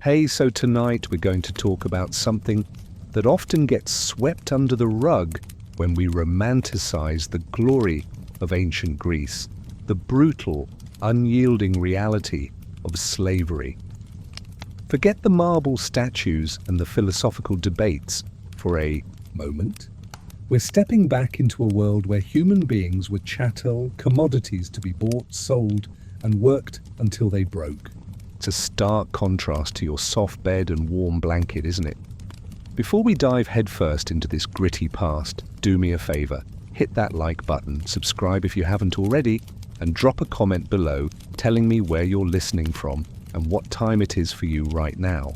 Hey, so tonight we're going to talk about something that often gets swept under the rug when we romanticize the glory of ancient Greece, the brutal, unyielding reality of slavery. Forget the marble statues and the philosophical debates for a moment. We're stepping back into a world where human beings were chattel, commodities to be bought, sold, and worked until they broke. It's a stark contrast to your soft bed and warm blanket, isn't it? Before we dive headfirst into this gritty past, do me a favor. Hit that like button, subscribe if you haven't already, and drop a comment below telling me where you're listening from and what time it is for you right now.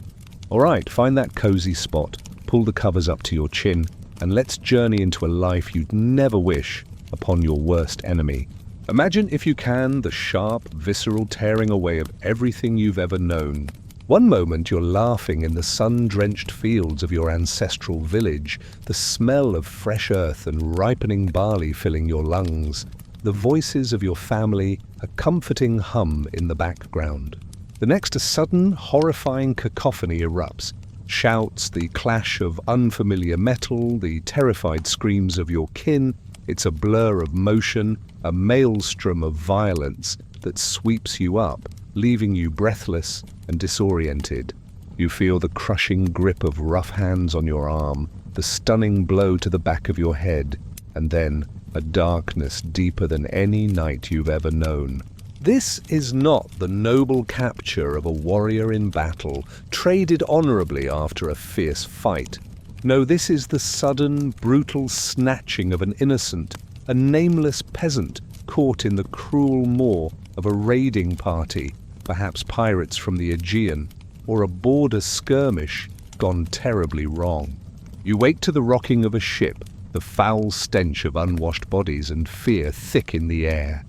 Alright, find that cozy spot, pull the covers up to your chin, and let's journey into a life you'd never wish upon your worst enemy. Imagine, if you can, the sharp, visceral tearing away of everything you've ever known. One moment you're laughing in the sun-drenched fields of your ancestral village, the smell of fresh earth and ripening barley filling your lungs, the voices of your family, a comforting hum in the background. The next, a sudden, horrifying cacophony erupts. Shouts, the clash of unfamiliar metal, the terrified screams of your kin. It's a blur of motion, a maelstrom of violence that sweeps you up, leaving you breathless and disoriented. You feel the crushing grip of rough hands on your arm, the stunning blow to the back of your head, and then a darkness deeper than any night you've ever known. This is not the noble capture of a warrior in battle, traded honorably after a fierce fight. No, this is the sudden, brutal snatching of an innocent, a nameless peasant caught in the cruel maw of a raiding party, perhaps pirates from the Aegean, or a border skirmish gone terribly wrong. You wake to the rocking of a ship, the foul stench of unwashed bodies and fear thick in the air.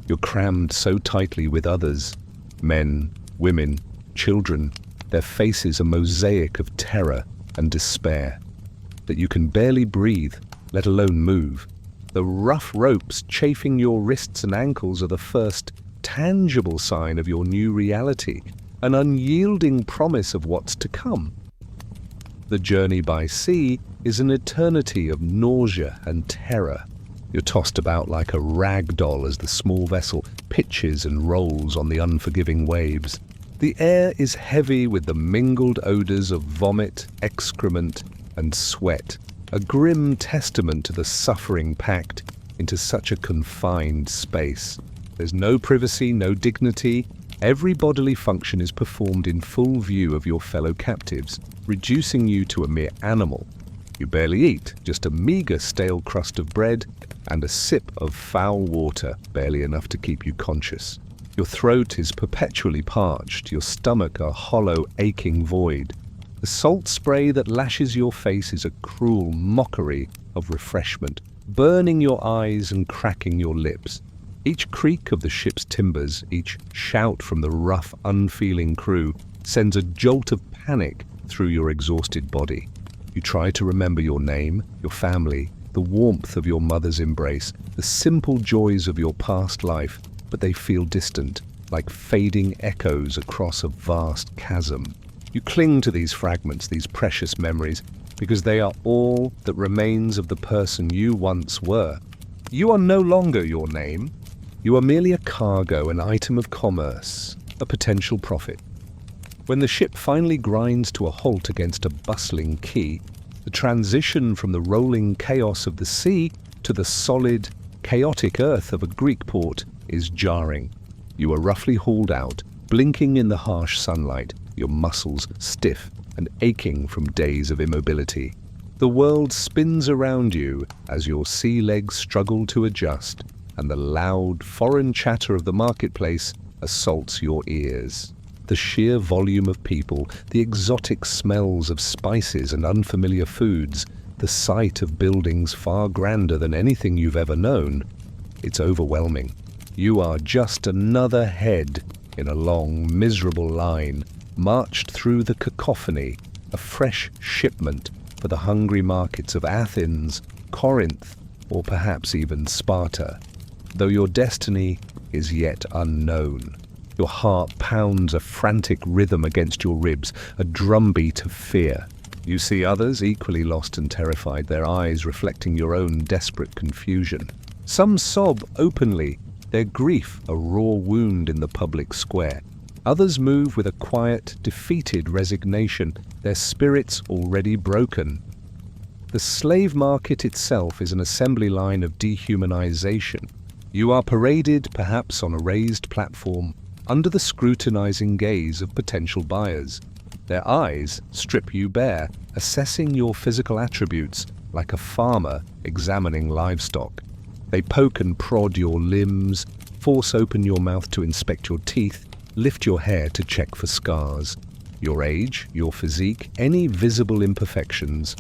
You're crammed so tightly with others, men, women, children, their faces a mosaic of terror and despair, that you can barely breathe, let alone move. The rough ropes chafing your wrists and ankles are the first tangible sign of your new reality, an unyielding promise of what's to come. The journey by sea is an eternity of nausea and terror. You're tossed about like a rag doll as the small vessel pitches and rolls on the unforgiving waves. The air is heavy with the mingled odors of vomit, excrement, and sweat, a grim testament to the suffering packed into such a confined space. There's no privacy, no dignity. Every bodily function is performed in full view of your fellow captives, reducing you to a mere animal. You barely eat, just a meager stale crust of bread and a sip of foul water, barely enough to keep you conscious. Your throat is perpetually parched, your stomach a hollow, aching void. The salt spray that lashes your face is a cruel mockery of refreshment, burning your eyes and cracking your lips. Each creak of the ship's timbers, each shout from the rough, unfeeling crew, sends a jolt of panic through your exhausted body. You try to remember your name, your family, the warmth of your mother's embrace, the simple joys of your past life, but they feel distant, like fading echoes across a vast chasm. You cling to these fragments, these precious memories, because they are all that remains of the person you once were. You are no longer your name. You are merely a cargo, an item of commerce, a potential profit. When the ship finally grinds to a halt against a bustling quay, the transition from the rolling chaos of the sea to the solid, chaotic earth of a Greek port is jarring. You are roughly hauled out, blinking in the harsh sunlight, your muscles stiff and aching from days of immobility. The world spins around you as your sea legs struggle to adjust, and the loud, foreign chatter of the marketplace assaults your ears. The sheer volume of people, the exotic smells of spices and unfamiliar foods, the sight of buildings far grander than anything you've ever known, it's overwhelming. You are just another head in a long, miserable line, marched through the cacophony, a fresh shipment for the hungry markets of Athens, Corinth, or perhaps even Sparta, though your destiny is yet unknown. Your heart pounds a frantic rhythm against your ribs, a drumbeat of fear. You see others equally lost and terrified, their eyes reflecting your own desperate confusion. Some sob openly, their grief a raw wound in the public square. Others move with a quiet, defeated resignation, their spirits already broken. The slave market itself is an assembly line of dehumanization. You are paraded, perhaps on a raised platform, under the scrutinizing gaze of potential buyers. Their eyes strip you bare, assessing your physical attributes like a farmer examining livestock. They poke and prod your limbs, force open your mouth to inspect your teeth, lift your hair to check for scars. Your age, your physique, any visible imperfections.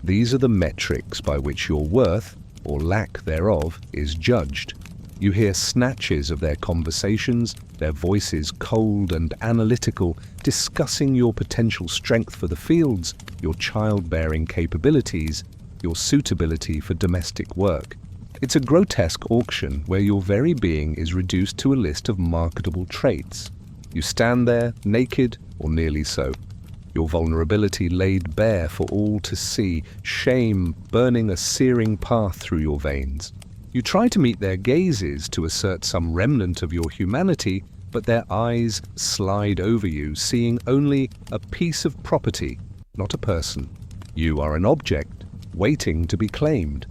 These are the metrics by which your worth, or lack thereof, is judged. You hear snatches of their conversations, their voices cold and analytical, discussing your potential strength for the fields, your childbearing capabilities, your suitability for domestic work. It's a grotesque auction where your very being is reduced to a list of marketable traits. You stand there, naked or nearly so. Your vulnerability laid bare for all to see, shame burning a searing path through your veins. You try to meet their gazes to assert some remnant of your humanity, but their eyes slide over you, seeing only a piece of property, not a person. You are an object, waiting to be claimed.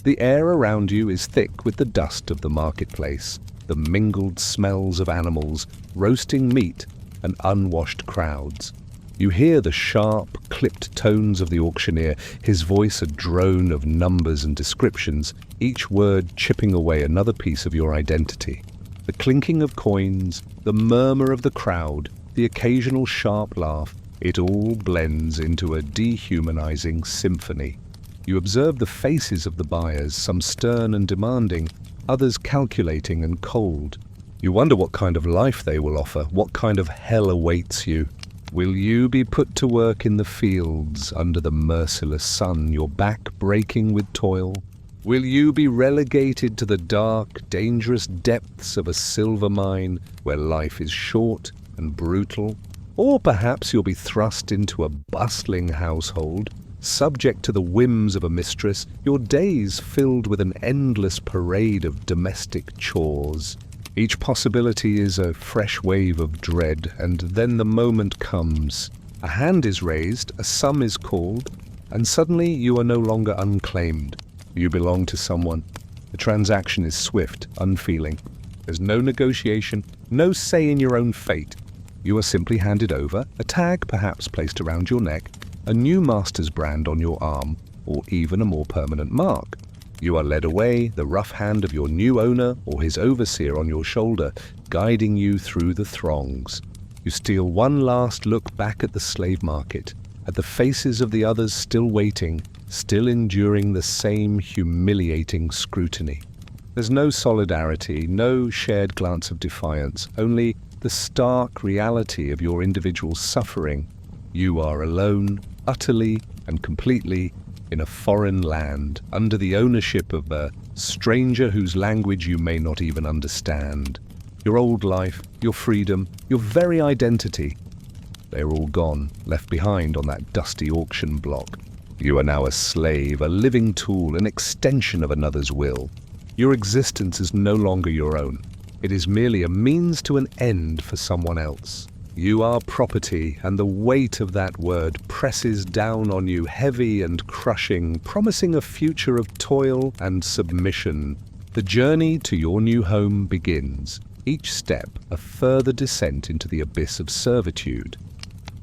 The air around you is thick with the dust of the marketplace, the mingled smells of animals, roasting meat, and unwashed crowds. You hear the sharp, clipped tones of the auctioneer, his voice a drone of numbers and descriptions, each word chipping away another piece of your identity. The clinking of coins, the murmur of the crowd, the occasional sharp laugh, it all blends into a dehumanizing symphony. You observe the faces of the buyers, some stern and demanding, others calculating and cold. You wonder what kind of life they will offer, what kind of hell awaits you. Will you be put to work in the fields under the merciless sun, your back breaking with toil? Will you be relegated to the dark, dangerous depths of a silver mine where life is short and brutal? Or perhaps you'll be thrust into a bustling household, subject to the whims of a mistress, your days filled with an endless parade of domestic chores. Each possibility is a fresh wave of dread, and then the moment comes. A hand is raised, a sum is called, and suddenly you are no longer unclaimed. You belong to someone. The transaction is swift, unfeeling. There's no negotiation, no say in your own fate. You are simply handed over, a tag perhaps placed around your neck, a new master's brand on your arm, or even a more permanent mark. You are led away, the rough hand of your new owner or his overseer on your shoulder, guiding you through the throngs. You steal one last look back at the slave market, at the faces of the others still waiting, still enduring the same humiliating scrutiny. There's no solidarity, no shared glance of defiance, only the stark reality of your individual suffering. You are alone, utterly and completely, in a foreign land, under the ownership of a stranger whose language you may not even understand. Your old life, your freedom, your very identity, they are all gone, left behind on that dusty auction block. You are now a slave, a living tool, an extension of another's will. Your existence is no longer your own. It is merely a means to an end for someone else. You are property, and the weight of that word presses down on you heavy and crushing, promising a future of toil and submission. The journey to your new home begins, each step a further descent into the abyss of servitude.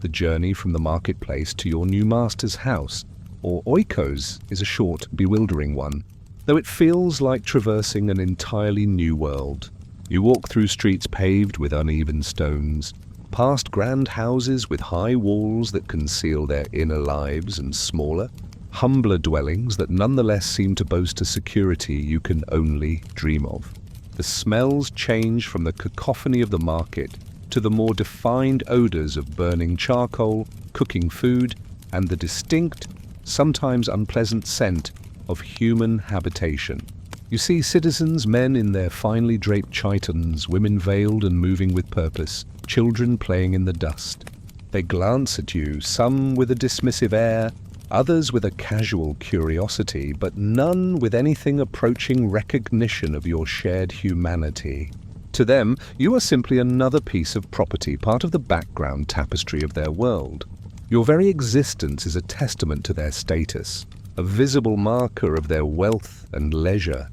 The journey from the marketplace to your new master's house, or oikos, is a short, bewildering one, though it feels like traversing an entirely new world. You walk through streets paved with uneven stones, past grand houses with high walls that conceal their inner lives and smaller, humbler dwellings that nonetheless seem to boast a security you can only dream of. The smells change from the cacophony of the market to the more defined odors of burning charcoal, cooking food, and the distinct, sometimes unpleasant scent of human habitation. You see citizens, men in their finely draped chitons, women veiled and moving with purpose, children playing in the dust. They glance at you, some with a dismissive air, others with a casual curiosity, but none with anything approaching recognition of your shared humanity. To them, you are simply another piece of property, part of the background tapestry of their world. Your very existence is a testament to their status, a visible marker of their wealth and leisure.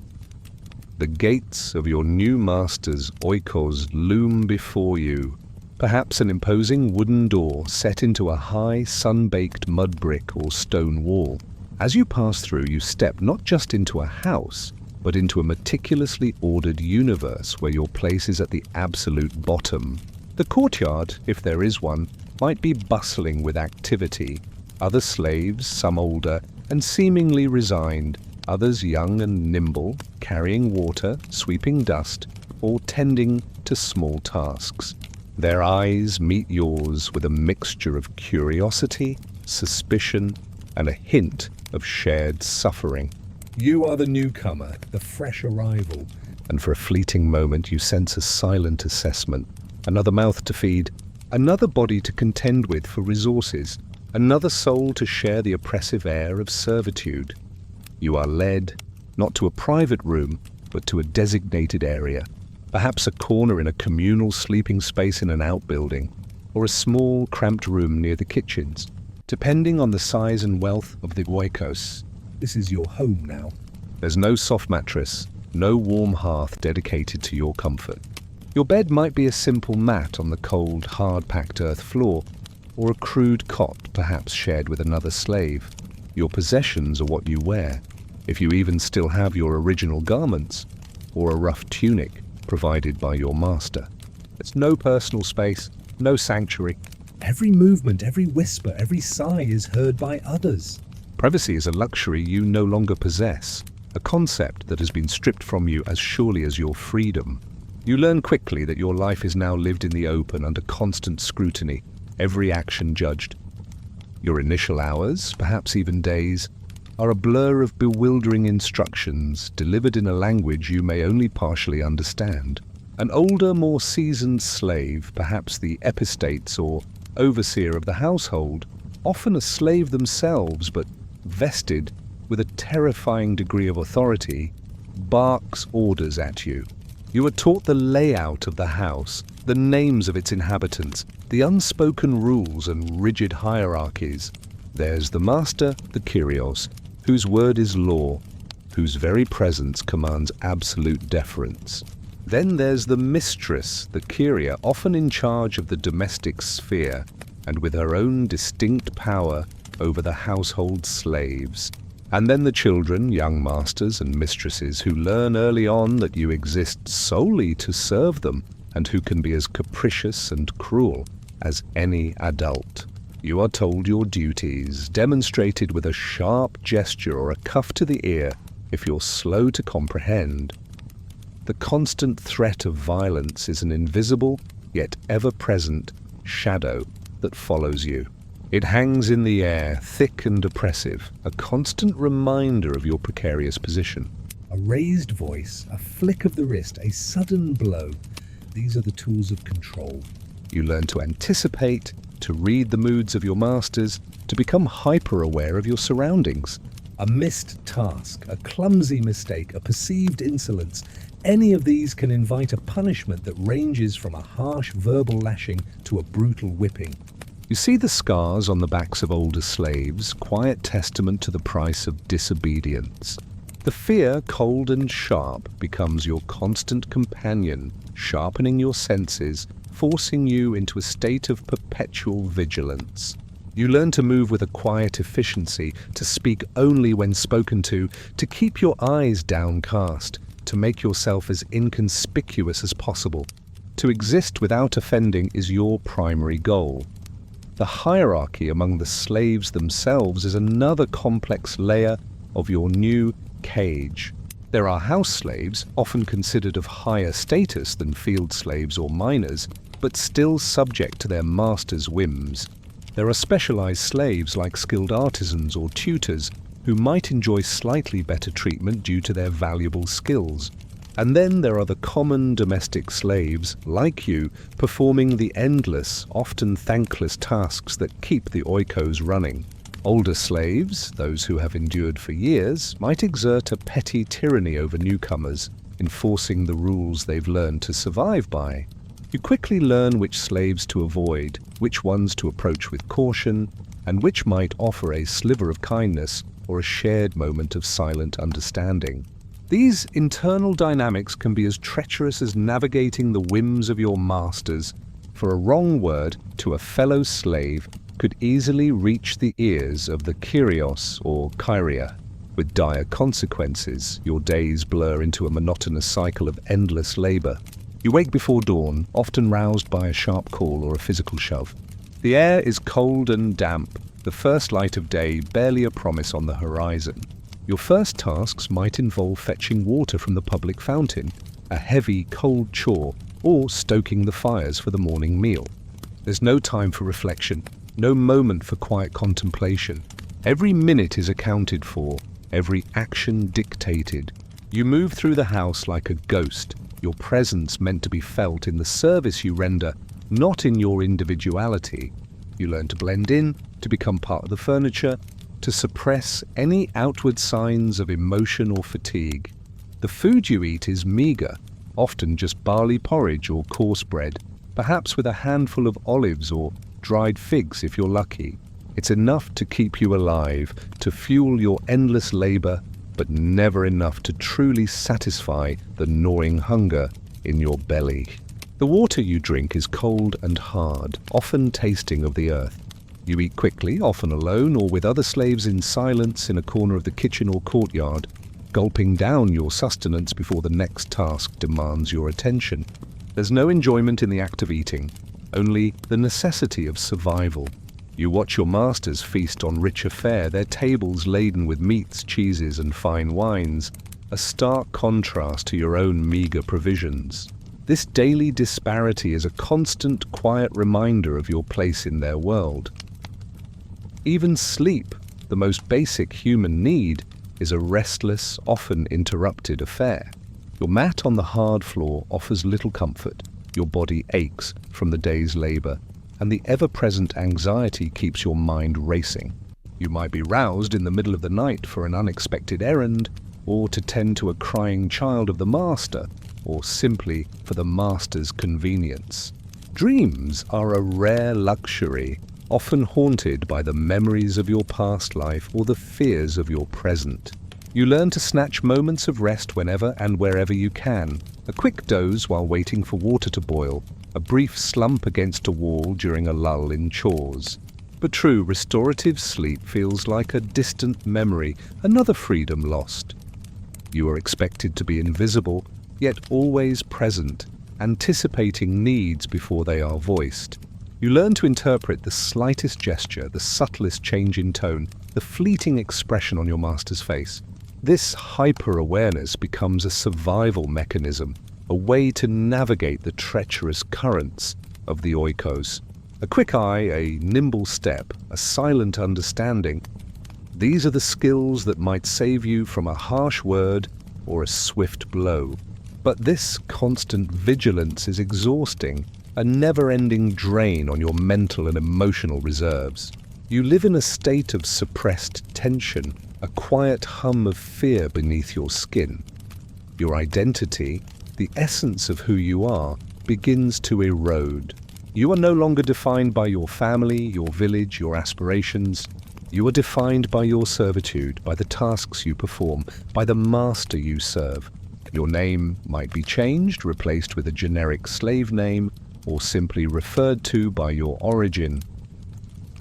The gates of your new master's oikos loom before you, perhaps an imposing wooden door set into a high, sun-baked mud brick or stone wall. As you pass through, you step not just into a house, but into a meticulously ordered universe where your place is at the absolute bottom. The courtyard, if there is one, might be bustling with activity. Other slaves, some older and seemingly resigned, others young and nimble, carrying water, sweeping dust, or tending to small tasks. Their eyes meet yours with a mixture of curiosity, suspicion, and a hint of shared suffering. You are the newcomer, the fresh arrival, and for a fleeting moment you sense a silent assessment. Another mouth to feed, another body to contend with for resources, another soul to share the oppressive air of servitude. You are led, not to a private room, but to a designated area, perhaps a corner in a communal sleeping space in an outbuilding, or a small, cramped room near the kitchens. Depending on the size and wealth of the oikos, this is your home now. There's no soft mattress, no warm hearth dedicated to your comfort. Your bed might be a simple mat on the cold, hard-packed earth floor, or a crude cot perhaps shared with another slave. Your possessions are what you wear, if you even still have your original garments, or a rough tunic provided by your master. There's no personal space, no sanctuary. Every movement, every whisper, every sigh is heard by others. Privacy is a luxury you no longer possess, a concept that has been stripped from you as surely as your freedom. You learn quickly that your life is now lived in the open under constant scrutiny, every action judged. Your initial hours, perhaps even days, are a blur of bewildering instructions delivered in a language you may only partially understand. An older, more seasoned slave, perhaps the epistates or overseer of the household, often a slave themselves but vested with a terrifying degree of authority, barks orders at you. You are taught the layout of the house, the names of its inhabitants, the unspoken rules and rigid hierarchies. There's the master, the Kyrios, whose word is law, whose very presence commands absolute deference. Then there's the mistress, the Kyria, often in charge of the domestic sphere, and with her own distinct power over the household slaves. And then the children, young masters and mistresses, who learn early on that you exist solely to serve them, and who can be as capricious and cruel as any adult. You are told your duties, demonstrated with a sharp gesture or a cuff to the ear if you're slow to comprehend. The constant threat of violence is an invisible, yet ever-present, shadow that follows you. It hangs in the air, thick and oppressive, a constant reminder of your precarious position. A raised voice, a flick of the wrist, a sudden blow. These are the tools of control. You learn to anticipate, to read the moods of your masters, to become hyper-aware of your surroundings. A missed task, a clumsy mistake, a perceived insolence, any of these can invite a punishment that ranges from a harsh verbal lashing to a brutal whipping. You see the scars on the backs of older slaves, quiet testament to the price of disobedience. The fear, cold and sharp, becomes your constant companion, sharpening your senses, forcing you into a state of perpetual vigilance. You learn to move with a quiet efficiency, to speak only when spoken to keep your eyes downcast, to make yourself as inconspicuous as possible. To exist without offending is your primary goal. The hierarchy among the slaves themselves is another complex layer of your new cage. There are house slaves, often considered of higher status than field slaves or miners, but still subject to their master's whims. There are specialized slaves like skilled artisans or tutors, who might enjoy slightly better treatment due to their valuable skills. And then there are the common domestic slaves, like you, performing the endless, often thankless tasks that keep the oikos running. Older slaves, those who have endured for years, might exert a petty tyranny over newcomers, enforcing the rules they've learned to survive by. You quickly learn which slaves to avoid, which ones to approach with caution, and which might offer a sliver of kindness or a shared moment of silent understanding. These internal dynamics can be as treacherous as navigating the whims of your masters, for a wrong word to a fellow slave could easily reach the ears of the Kyrios or Kyria. With dire consequences, your days blur into a monotonous cycle of endless labor. You wake before dawn, often roused by a sharp call or a physical shove. The air is cold and damp, the first light of day barely a promise on the horizon. Your first tasks might involve fetching water from the public fountain, a heavy, cold chore, or stoking the fires for the morning meal. There's no time for reflection, no moment for quiet contemplation. Every minute is accounted for, every action dictated. You move through the house like a ghost, your presence meant to be felt in the service you render, not in your individuality. You learn to blend in, to become part of the furniture, to suppress any outward signs of emotion or fatigue. The food you eat is meager, often just barley porridge or coarse bread, perhaps with a handful of olives or dried figs if you're lucky. It's enough to keep you alive, to fuel your endless labor, but never enough to truly satisfy the gnawing hunger in your belly. The water you drink is cold and hard, often tasting of the earth. You eat quickly, often alone or with other slaves in silence in a corner of the kitchen or courtyard, gulping down your sustenance before the next task demands your attention. There's no enjoyment in the act of eating, only the necessity of survival. You watch your masters feast on richer fare, their tables laden with meats, cheeses, and fine wines, a stark contrast to your own meager provisions. This daily disparity is a constant, quiet reminder of your place in their world. Even sleep, the most basic human need, is a restless, often interrupted affair. Your mat on the hard floor offers little comfort. Your body aches from the day's labor, and the ever-present anxiety keeps your mind racing. You might be roused in the middle of the night for an unexpected errand, or to tend to a crying child of the master, or simply for the master's convenience. Dreams are a rare luxury, often haunted by the memories of your past life or the fears of your present. You learn to snatch moments of rest whenever and wherever you can, a quick doze while waiting for water to boil, a brief slump against a wall during a lull in chores. But true restorative sleep feels like a distant memory, another freedom lost. You are expected to be invisible, yet always present, anticipating needs before they are voiced. You learn to interpret the slightest gesture, the subtlest change in tone, the fleeting expression on your master's face. This hyper-awareness becomes a survival mechanism, a way to navigate the treacherous currents of the oikos. A quick eye, a nimble step, a silent understanding. These are the skills that might save you from a harsh word or a swift blow. But this constant vigilance is exhausting, a never-ending drain on your mental and emotional reserves. You live in a state of suppressed tension, a quiet hum of fear beneath your skin. Your identity, the essence of who you are, begins to erode. You are no longer defined by your family, your village, your aspirations. You are defined by your servitude, by the tasks you perform, by the master you serve. Your name might be changed, replaced with a generic slave name, or simply referred to by your origin: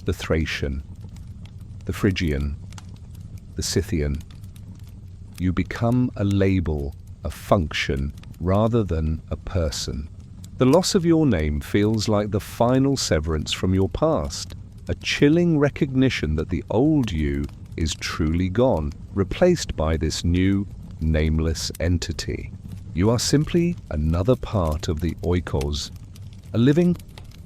the Thracian, the Phrygian, the Scythian. You become a label, a function, rather than a person. The loss of your name feels like the final severance from your past, a chilling recognition that the old you is truly gone, replaced by this new, nameless entity. You are simply another part of the oikos, a living,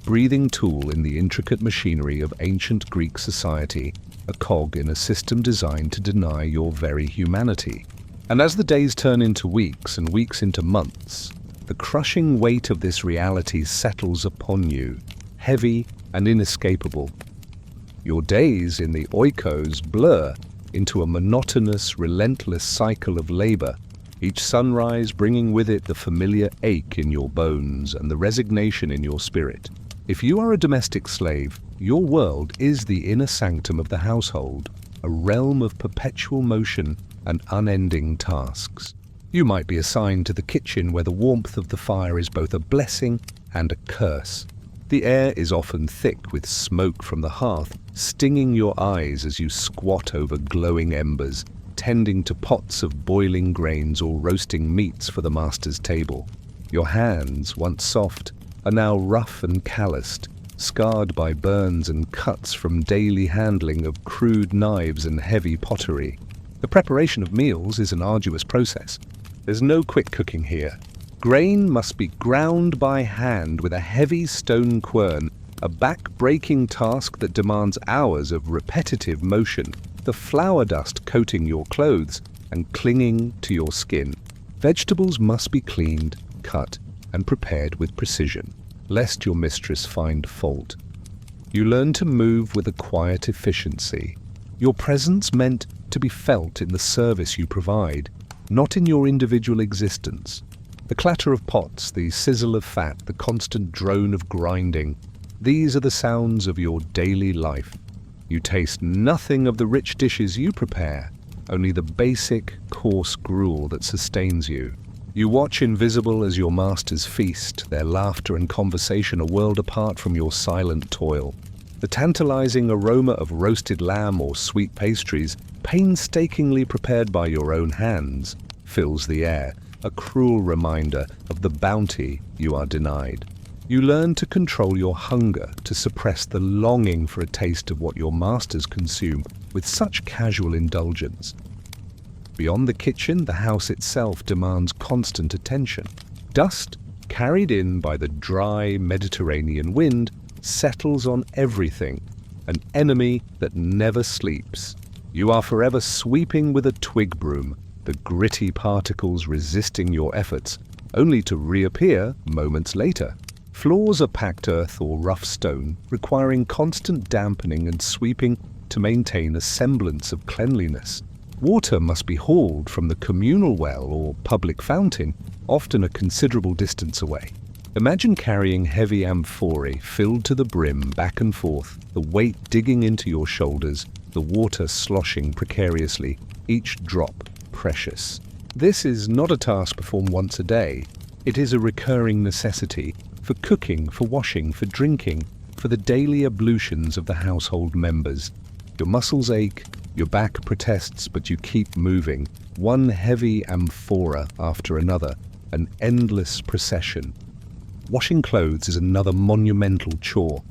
breathing tool in the intricate machinery of ancient Greek society, a cog in a system designed to deny your very humanity. And as the days turn into weeks and weeks into months, the crushing weight of this reality settles upon you, heavy and inescapable. Your days in the oikos blur into a monotonous, relentless cycle of labor, each sunrise bringing with it the familiar ache in your bones and the resignation in your spirit. If you are a domestic slave, your world is the inner sanctum of the household, a realm of perpetual motion and unending tasks. You might be assigned to the kitchen where the warmth of the fire is both a blessing and a curse. The air is often thick with smoke from the hearth, stinging your eyes as you squat over glowing embers, tending to pots of boiling grains or roasting meats for the master's table. Your hands, once soft, are now rough and calloused, scarred by burns and cuts from daily handling of crude knives and heavy pottery. The preparation of meals is an arduous process. There's no quick cooking here. Grain must be ground by hand with a heavy stone quern, a back-breaking task that demands hours of repetitive motion, the flour dust coating your clothes and clinging to your skin. Vegetables must be cleaned, cut, and prepared with precision, lest your mistress find fault. You learn to move with a quiet efficiency, your presence meant to be felt in the service you provide, not in your individual existence. The clatter of pots, the sizzle of fat, the constant drone of grinding, these are the sounds of your daily life. You taste nothing of the rich dishes you prepare, only the basic, coarse gruel that sustains you. You watch invisible as your masters feast, their laughter and conversation a world apart from your silent toil. The tantalizing aroma of roasted lamb or sweet pastries, painstakingly prepared by your own hands, fills the air, a cruel reminder of the bounty you are denied. You learn to control your hunger, to suppress the longing for a taste of what your masters consume with such casual indulgence. Beyond the kitchen, the house itself demands constant attention. Dust, carried in by the dry Mediterranean wind, settles on everything, an enemy that never sleeps. You are forever sweeping with a twig broom, the gritty particles resisting your efforts, only to reappear moments later. Floors are packed earth or rough stone, requiring constant dampening and sweeping to maintain a semblance of cleanliness. Water must be hauled from the communal well or public fountain, often a considerable distance away. Imagine carrying heavy amphorae filled to the brim back and forth, the weight digging into your shoulders, the water sloshing precariously, each drop precious. This is not a task performed once a day. It is a recurring necessity for cooking, for washing, for drinking, for the daily ablutions of the household members. Your muscles ache, your back protests, but you keep moving, one heavy amphora after another, an endless procession. Washing clothes is another monumental chore.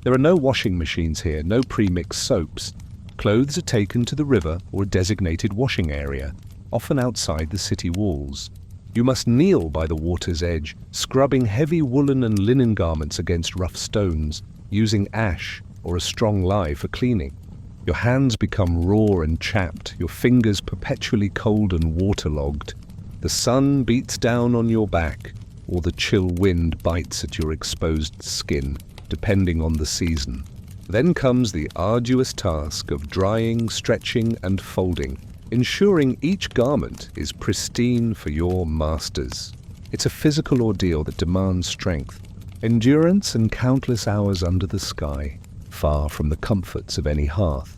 There are no washing machines here, no pre-mixed soaps. Clothes are taken to the river or a designated washing area, often outside the city walls. You must kneel by the water's edge, scrubbing heavy woolen and linen garments against rough stones, using ash or a strong lye for cleaning. Your hands become raw and chapped, your fingers perpetually cold and waterlogged. The sun beats down on your back, or the chill wind bites at your exposed skin, depending on the season. Then comes the arduous task of drying, stretching, and folding, ensuring each garment is pristine for your masters. It's a physical ordeal that demands strength, endurance, and countless hours under the sky, far from the comforts of any hearth.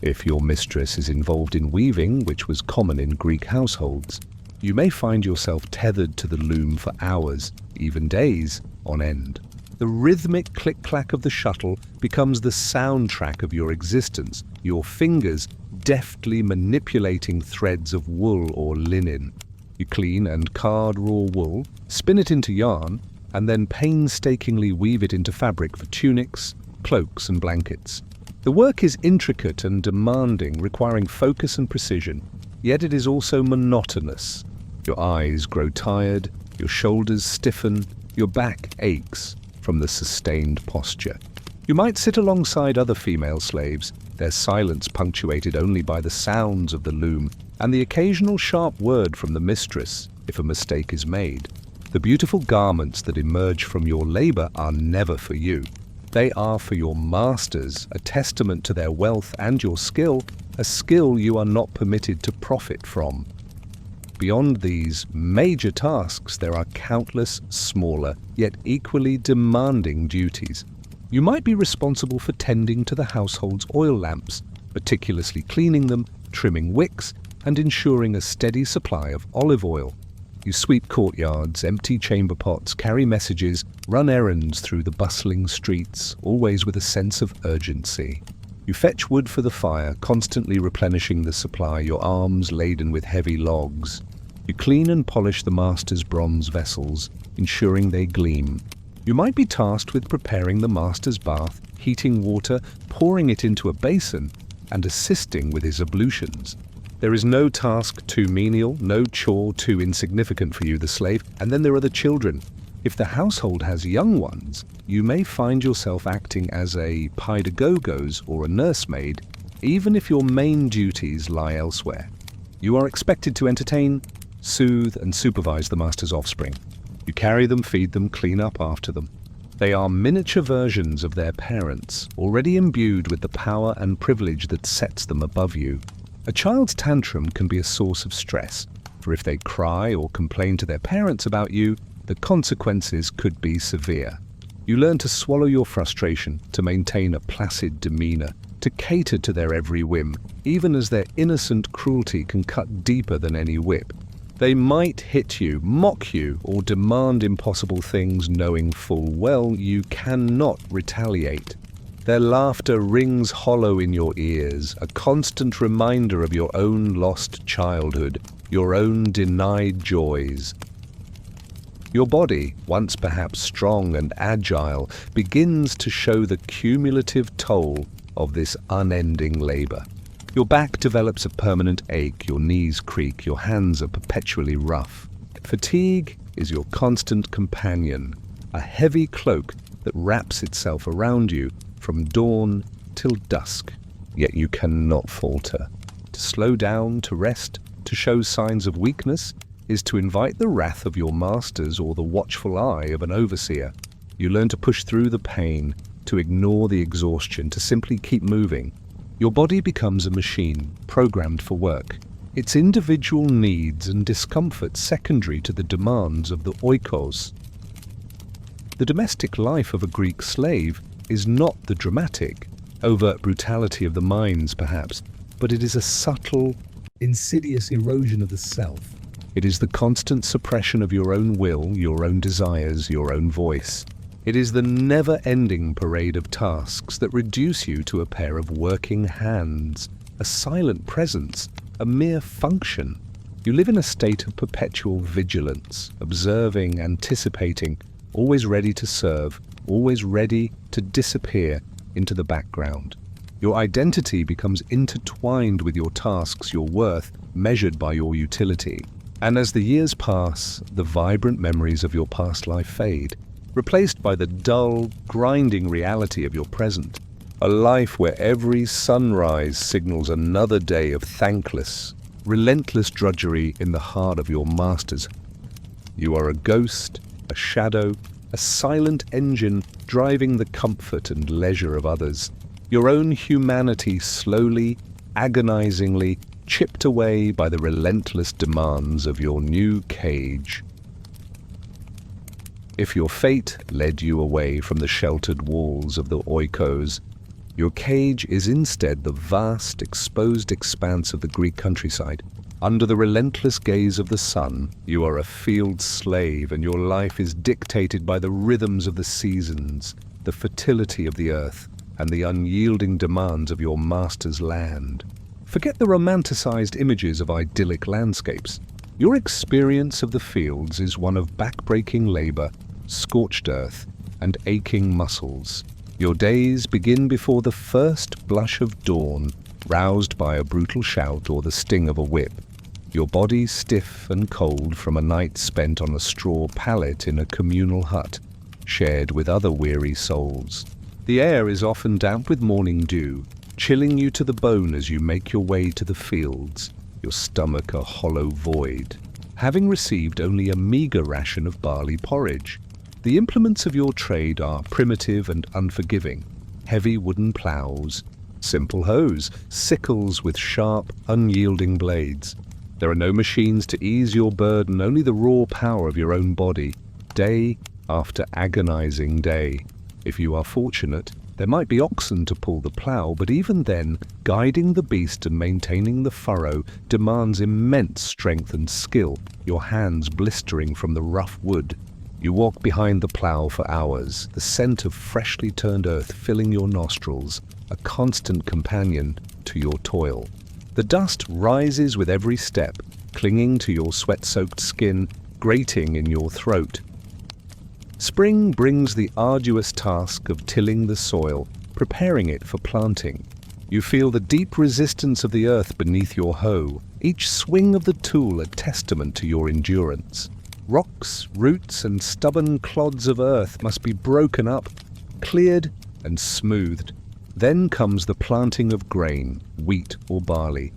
If your mistress is involved in weaving, which was common in Greek households, you may find yourself tethered to the loom for hours, even days, on end. The rhythmic click-clack of the shuttle becomes the soundtrack of your existence, your fingers deftly manipulating threads of wool or linen. You clean and card raw wool, spin it into yarn, and then painstakingly weave it into fabric for tunics, cloaks, and blankets. The work is intricate and demanding, requiring focus and precision, yet it is also monotonous. Your eyes grow tired, your shoulders stiffen, your back aches from the sustained posture. You might sit alongside other female slaves, their silence punctuated only by the sounds of the loom and the occasional sharp word from the mistress if a mistake is made. The beautiful garments that emerge from your labor are never for you. They are for your masters, a testament to their wealth and your skill, a skill you are not permitted to profit from. Beyond these major tasks, there are countless smaller, yet equally demanding duties. You might be responsible for tending to the household's oil lamps, meticulously cleaning them, trimming wicks, and ensuring a steady supply of olive oil. You sweep courtyards, empty chamber pots, carry messages, run errands through the bustling streets, always with a sense of urgency. You fetch wood for the fire, constantly replenishing the supply, your arms laden with heavy logs. You clean and polish the master's bronze vessels, ensuring they gleam. You might be tasked with preparing the master's bath, heating water, pouring it into a basin, and assisting with his ablutions. There is no task too menial, no chore too insignificant for you, the slave, and then there are the children. If the household has young ones, you may find yourself acting as a paedagogos or a nursemaid, even if your main duties lie elsewhere. You are expected to entertain, soothe, and supervise the master's offspring. You carry them, feed them, clean up after them. They are miniature versions of their parents, already imbued with the power and privilege that sets them above you. A child's tantrum can be a source of stress, for if they cry or complain to their parents about you, the consequences could be severe. You learn to swallow your frustration, to maintain a placid demeanor, to cater to their every whim, even as their innocent cruelty can cut deeper than any whip. They might hit you, mock you, or demand impossible things knowing full well you cannot retaliate. Their laughter rings hollow in your ears, a constant reminder of your own lost childhood, your own denied joys. Your body, once perhaps strong and agile, begins to show the cumulative toll of this unending labor. Your back develops a permanent ache, your knees creak, your hands are perpetually rough. Fatigue is your constant companion, a heavy cloak that wraps itself around you from dawn till dusk. Yet you cannot falter. To slow down, to rest, to show signs of weakness, is to invite the wrath of your masters or the watchful eye of an overseer. You learn to push through the pain, to ignore the exhaustion, to simply keep moving. Your body becomes a machine, programmed for work. Its individual needs and discomfort secondary to the demands of the oikos. The domestic life of a Greek slave is not the dramatic, overt brutality of the mines perhaps, but it is a subtle, insidious erosion of the self. It is the constant suppression of your own will, your own desires, your own voice. It is the never-ending parade of tasks that reduce you to a pair of working hands, a silent presence, a mere function. You live in a state of perpetual vigilance, observing, anticipating, always ready to serve, always ready to disappear into the background. Your identity becomes intertwined with your tasks, your worth measured by your utility. And as the years pass, the vibrant memories of your past life fade, replaced by the dull, grinding reality of your present. A life where every sunrise signals another day of thankless, relentless drudgery in the heart of your masters. You are a ghost, a shadow, a silent engine driving the comfort and leisure of others. Your own humanity slowly, agonizingly chipped away by the relentless demands of your new cage. If your fate led you away from the sheltered walls of the oikos, your cage is instead the vast, exposed expanse of the Greek countryside. Under the relentless gaze of the sun, you are a field slave, and your life is dictated by the rhythms of the seasons, the fertility of the earth, and the unyielding demands of your master's land. Forget the romanticized images of idyllic landscapes. Your experience of the fields is one of backbreaking labor, scorched earth, and aching muscles. Your days begin before the first blush of dawn, roused by a brutal shout or the sting of a whip. Your body stiff and cold from a night spent on a straw pallet in a communal hut, shared with other weary souls. The air is often damp with morning dew, chilling you to the bone as you make your way to the fields, your stomach a hollow void, having received only a meagre ration of barley porridge. The implements of your trade are primitive and unforgiving, heavy wooden ploughs, simple hoes, sickles with sharp, unyielding blades. There are no machines to ease your burden, only the raw power of your own body, day after agonizing day. If you are fortunate, there might be oxen to pull the plough, but even then, guiding the beast and maintaining the furrow demands immense strength and skill, your hands blistering from the rough wood. You walk behind the plough for hours, the scent of freshly turned earth filling your nostrils, a constant companion to your toil. The dust rises with every step, clinging to your sweat-soaked skin, grating in your throat. Spring brings the arduous task of tilling the soil, preparing it for planting. You feel the deep resistance of the earth beneath your hoe, each swing of the tool a testament to your endurance. Rocks, roots, and stubborn clods of earth must be broken up, cleared, and smoothed. Then comes the planting of grain, wheat or barley,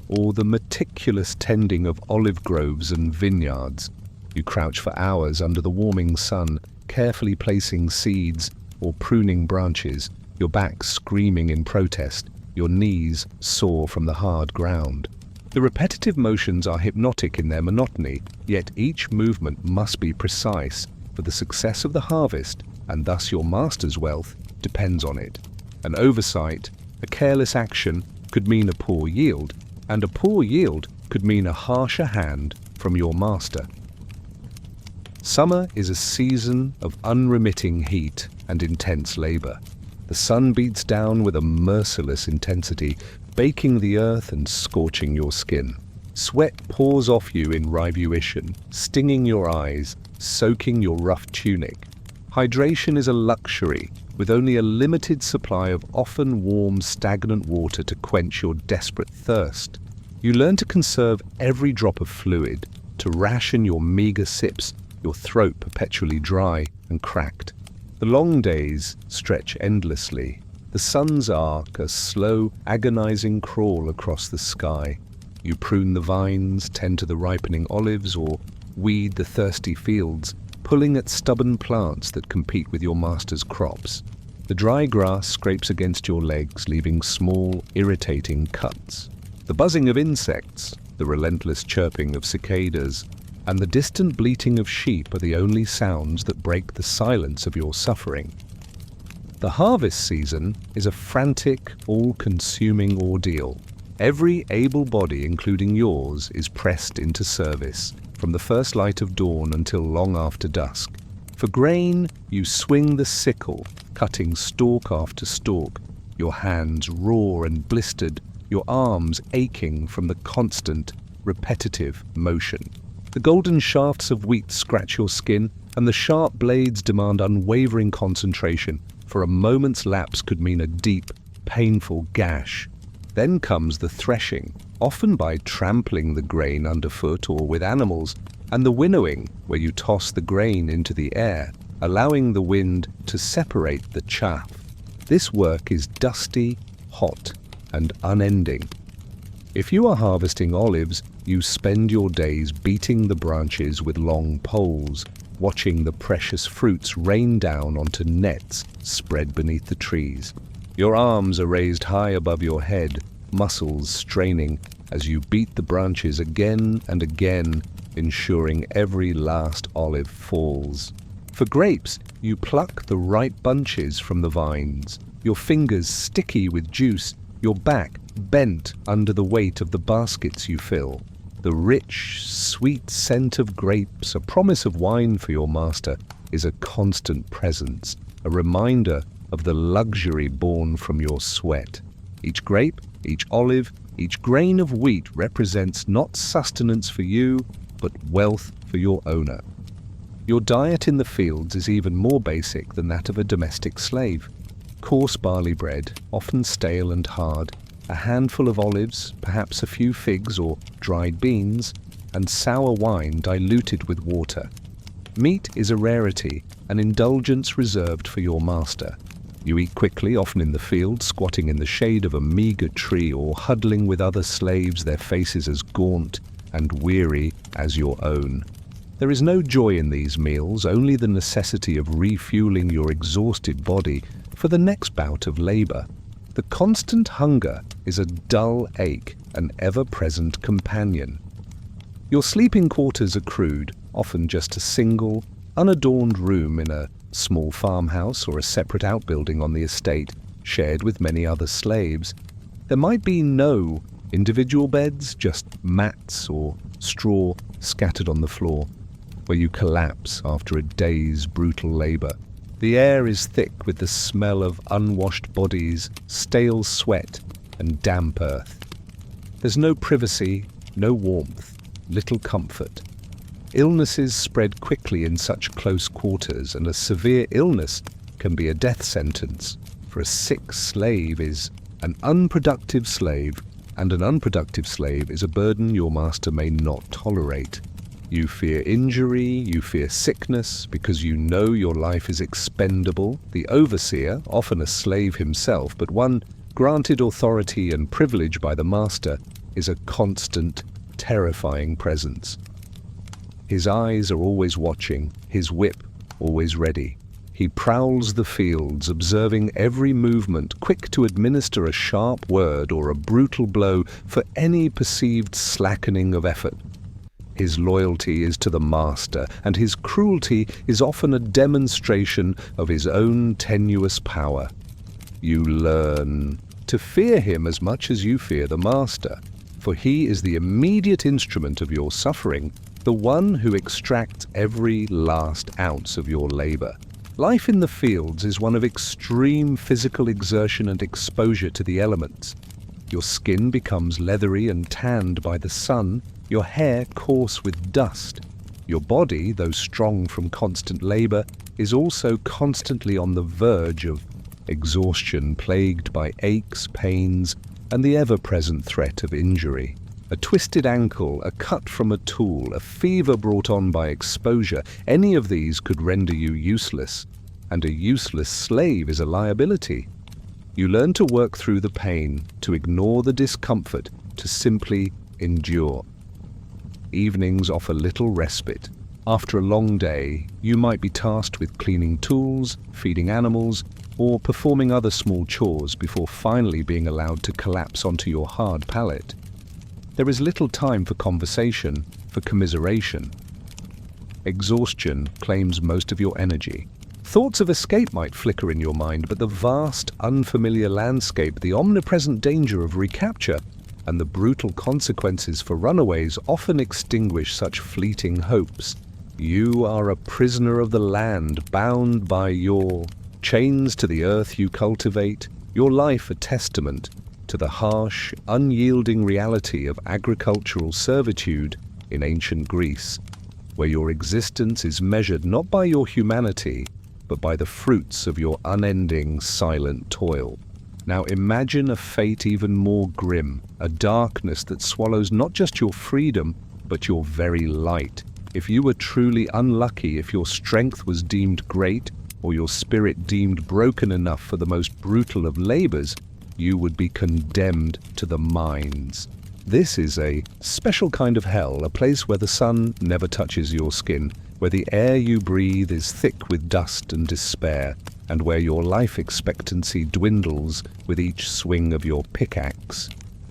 or the meticulous tending of olive groves and vineyards. You crouch for hours under the warming sun, carefully placing seeds or pruning branches, your back screaming in protest, your knees sore from the hard ground. The repetitive motions are hypnotic in their monotony, yet each movement must be precise, for the success of the harvest, and thus your master's wealth, depends on it. An oversight, a careless action, could mean a poor yield, and a poor yield could mean a harsher hand from your master. Summer is a season of unremitting heat and intense labor. The sun beats down with a merciless intensity, baking the earth and scorching your skin. Sweat pours off you in rivuition, stinging your eyes, soaking your rough tunic. Hydration is a luxury, with only a limited supply of often warm, stagnant water to quench your desperate thirst. You learn to conserve every drop of fluid, to ration your meager sips, your throat perpetually dry and cracked. The long days stretch endlessly. The sun's arc, a slow, agonizing crawl across the sky. You prune the vines, tend to the ripening olives, or weed the thirsty fields, pulling at stubborn plants that compete with your master's crops. The dry grass scrapes against your legs, leaving small, irritating cuts. The buzzing of insects, the relentless chirping of cicadas, and the distant bleating of sheep are the only sounds that break the silence of your suffering. The harvest season is a frantic, all-consuming ordeal. Every able body, including yours, is pressed into service, from the first light of dawn until long after dusk. For grain, you swing the sickle, cutting stalk after stalk, your hands raw and blistered, your arms aching from the constant, repetitive motion. The golden shafts of wheat scratch your skin, and the sharp blades demand unwavering concentration, for a moment's lapse could mean a deep, painful gash. Then comes the threshing, often by trampling the grain underfoot or with animals, and the winnowing, where you toss the grain into the air, allowing the wind to separate the chaff. This work is dusty, hot, and unending. If you are harvesting olives, you spend your days beating the branches with long poles, watching the precious fruits rain down onto nets spread beneath the trees. Your arms are raised high above your head, muscles straining as you beat the branches again and again, ensuring every last olive falls. For grapes, you pluck the ripe bunches from the vines, your fingers sticky with juice, your back bent under the weight of the baskets you fill. The rich, sweet scent of grapes, a promise of wine for your master, is a constant presence, a reminder of the luxury born from your sweat. Each grape, each olive, each grain of wheat represents not sustenance for you, but wealth for your owner. Your diet in the fields is even more basic than that of a domestic slave. Coarse barley bread, often stale and hard, a handful of olives, perhaps a few figs or dried beans, and sour wine diluted with water. Meat is a rarity, an indulgence reserved for your master. You eat quickly, often in the field, squatting in the shade of a meager tree or huddling with other slaves, their faces as gaunt and weary as your own. There is no joy in these meals, only the necessity of refueling your exhausted body for the next bout of labor. The constant hunger is a dull ache, an ever-present companion. Your sleeping quarters are crude, often just a single, unadorned room in a small farmhouse or a separate outbuilding on the estate, shared with many other slaves. There might be no individual beds, just mats or straw scattered on the floor, where you collapse after a day's brutal labor. The air is thick with the smell of unwashed bodies, stale sweat, and damp earth. There's no privacy, no warmth, little comfort. Illnesses spread quickly in such close quarters, and a severe illness can be a death sentence. For a sick slave is an unproductive slave, and an unproductive slave is a burden your master may not tolerate. You fear injury, you fear sickness, because you know your life is expendable. The overseer, often a slave himself, but one granted authority and privilege by the master, is a constant, terrifying presence. His eyes are always watching, his whip always ready. He prowls the fields, observing every movement, quick to administer a sharp word or a brutal blow for any perceived slackening of effort. His loyalty is to the master, and his cruelty is often a demonstration of his own tenuous power. You learn to fear him as much as you fear the master, for he is the immediate instrument of your suffering, the one who extracts every last ounce of your labor. Life in the fields is one of extreme physical exertion and exposure to the elements. Your skin becomes leathery and tanned by the sun, your hair coarse with dust. Your body, though strong from constant labor, is also constantly on the verge of exhaustion, plagued by aches, pains, and the ever-present threat of injury. A twisted ankle, a cut from a tool, a fever brought on by exposure, any of these could render you useless, and a useless slave is a liability. You learn to work through the pain, to ignore the discomfort, to simply endure. Evenings offer little respite. After a long day, you might be tasked with cleaning tools, feeding animals, or performing other small chores before finally being allowed to collapse onto your hard pallet. There is little time for conversation, for commiseration. Exhaustion claims most of your energy. Thoughts of escape might flicker in your mind, but the vast, unfamiliar landscape, the omnipresent danger of recapture, and the brutal consequences for runaways often extinguish such fleeting hopes. You are a prisoner of the land, bound by your chains to the earth you cultivate, your life a testament to the harsh, unyielding reality of agricultural servitude in ancient Greece, where your existence is measured not by your humanity, but by the fruits of your unending, silent toil. Now imagine a fate even more grim, a darkness that swallows not just your freedom, but your very light. If you were truly unlucky, if your strength was deemed great, or your spirit deemed broken enough for the most brutal of labors, you would be condemned to the mines. This is a special kind of hell, a place where the sun never touches your skin, where the air you breathe is thick with dust and despair, and where your life expectancy dwindles with each swing of your pickaxe.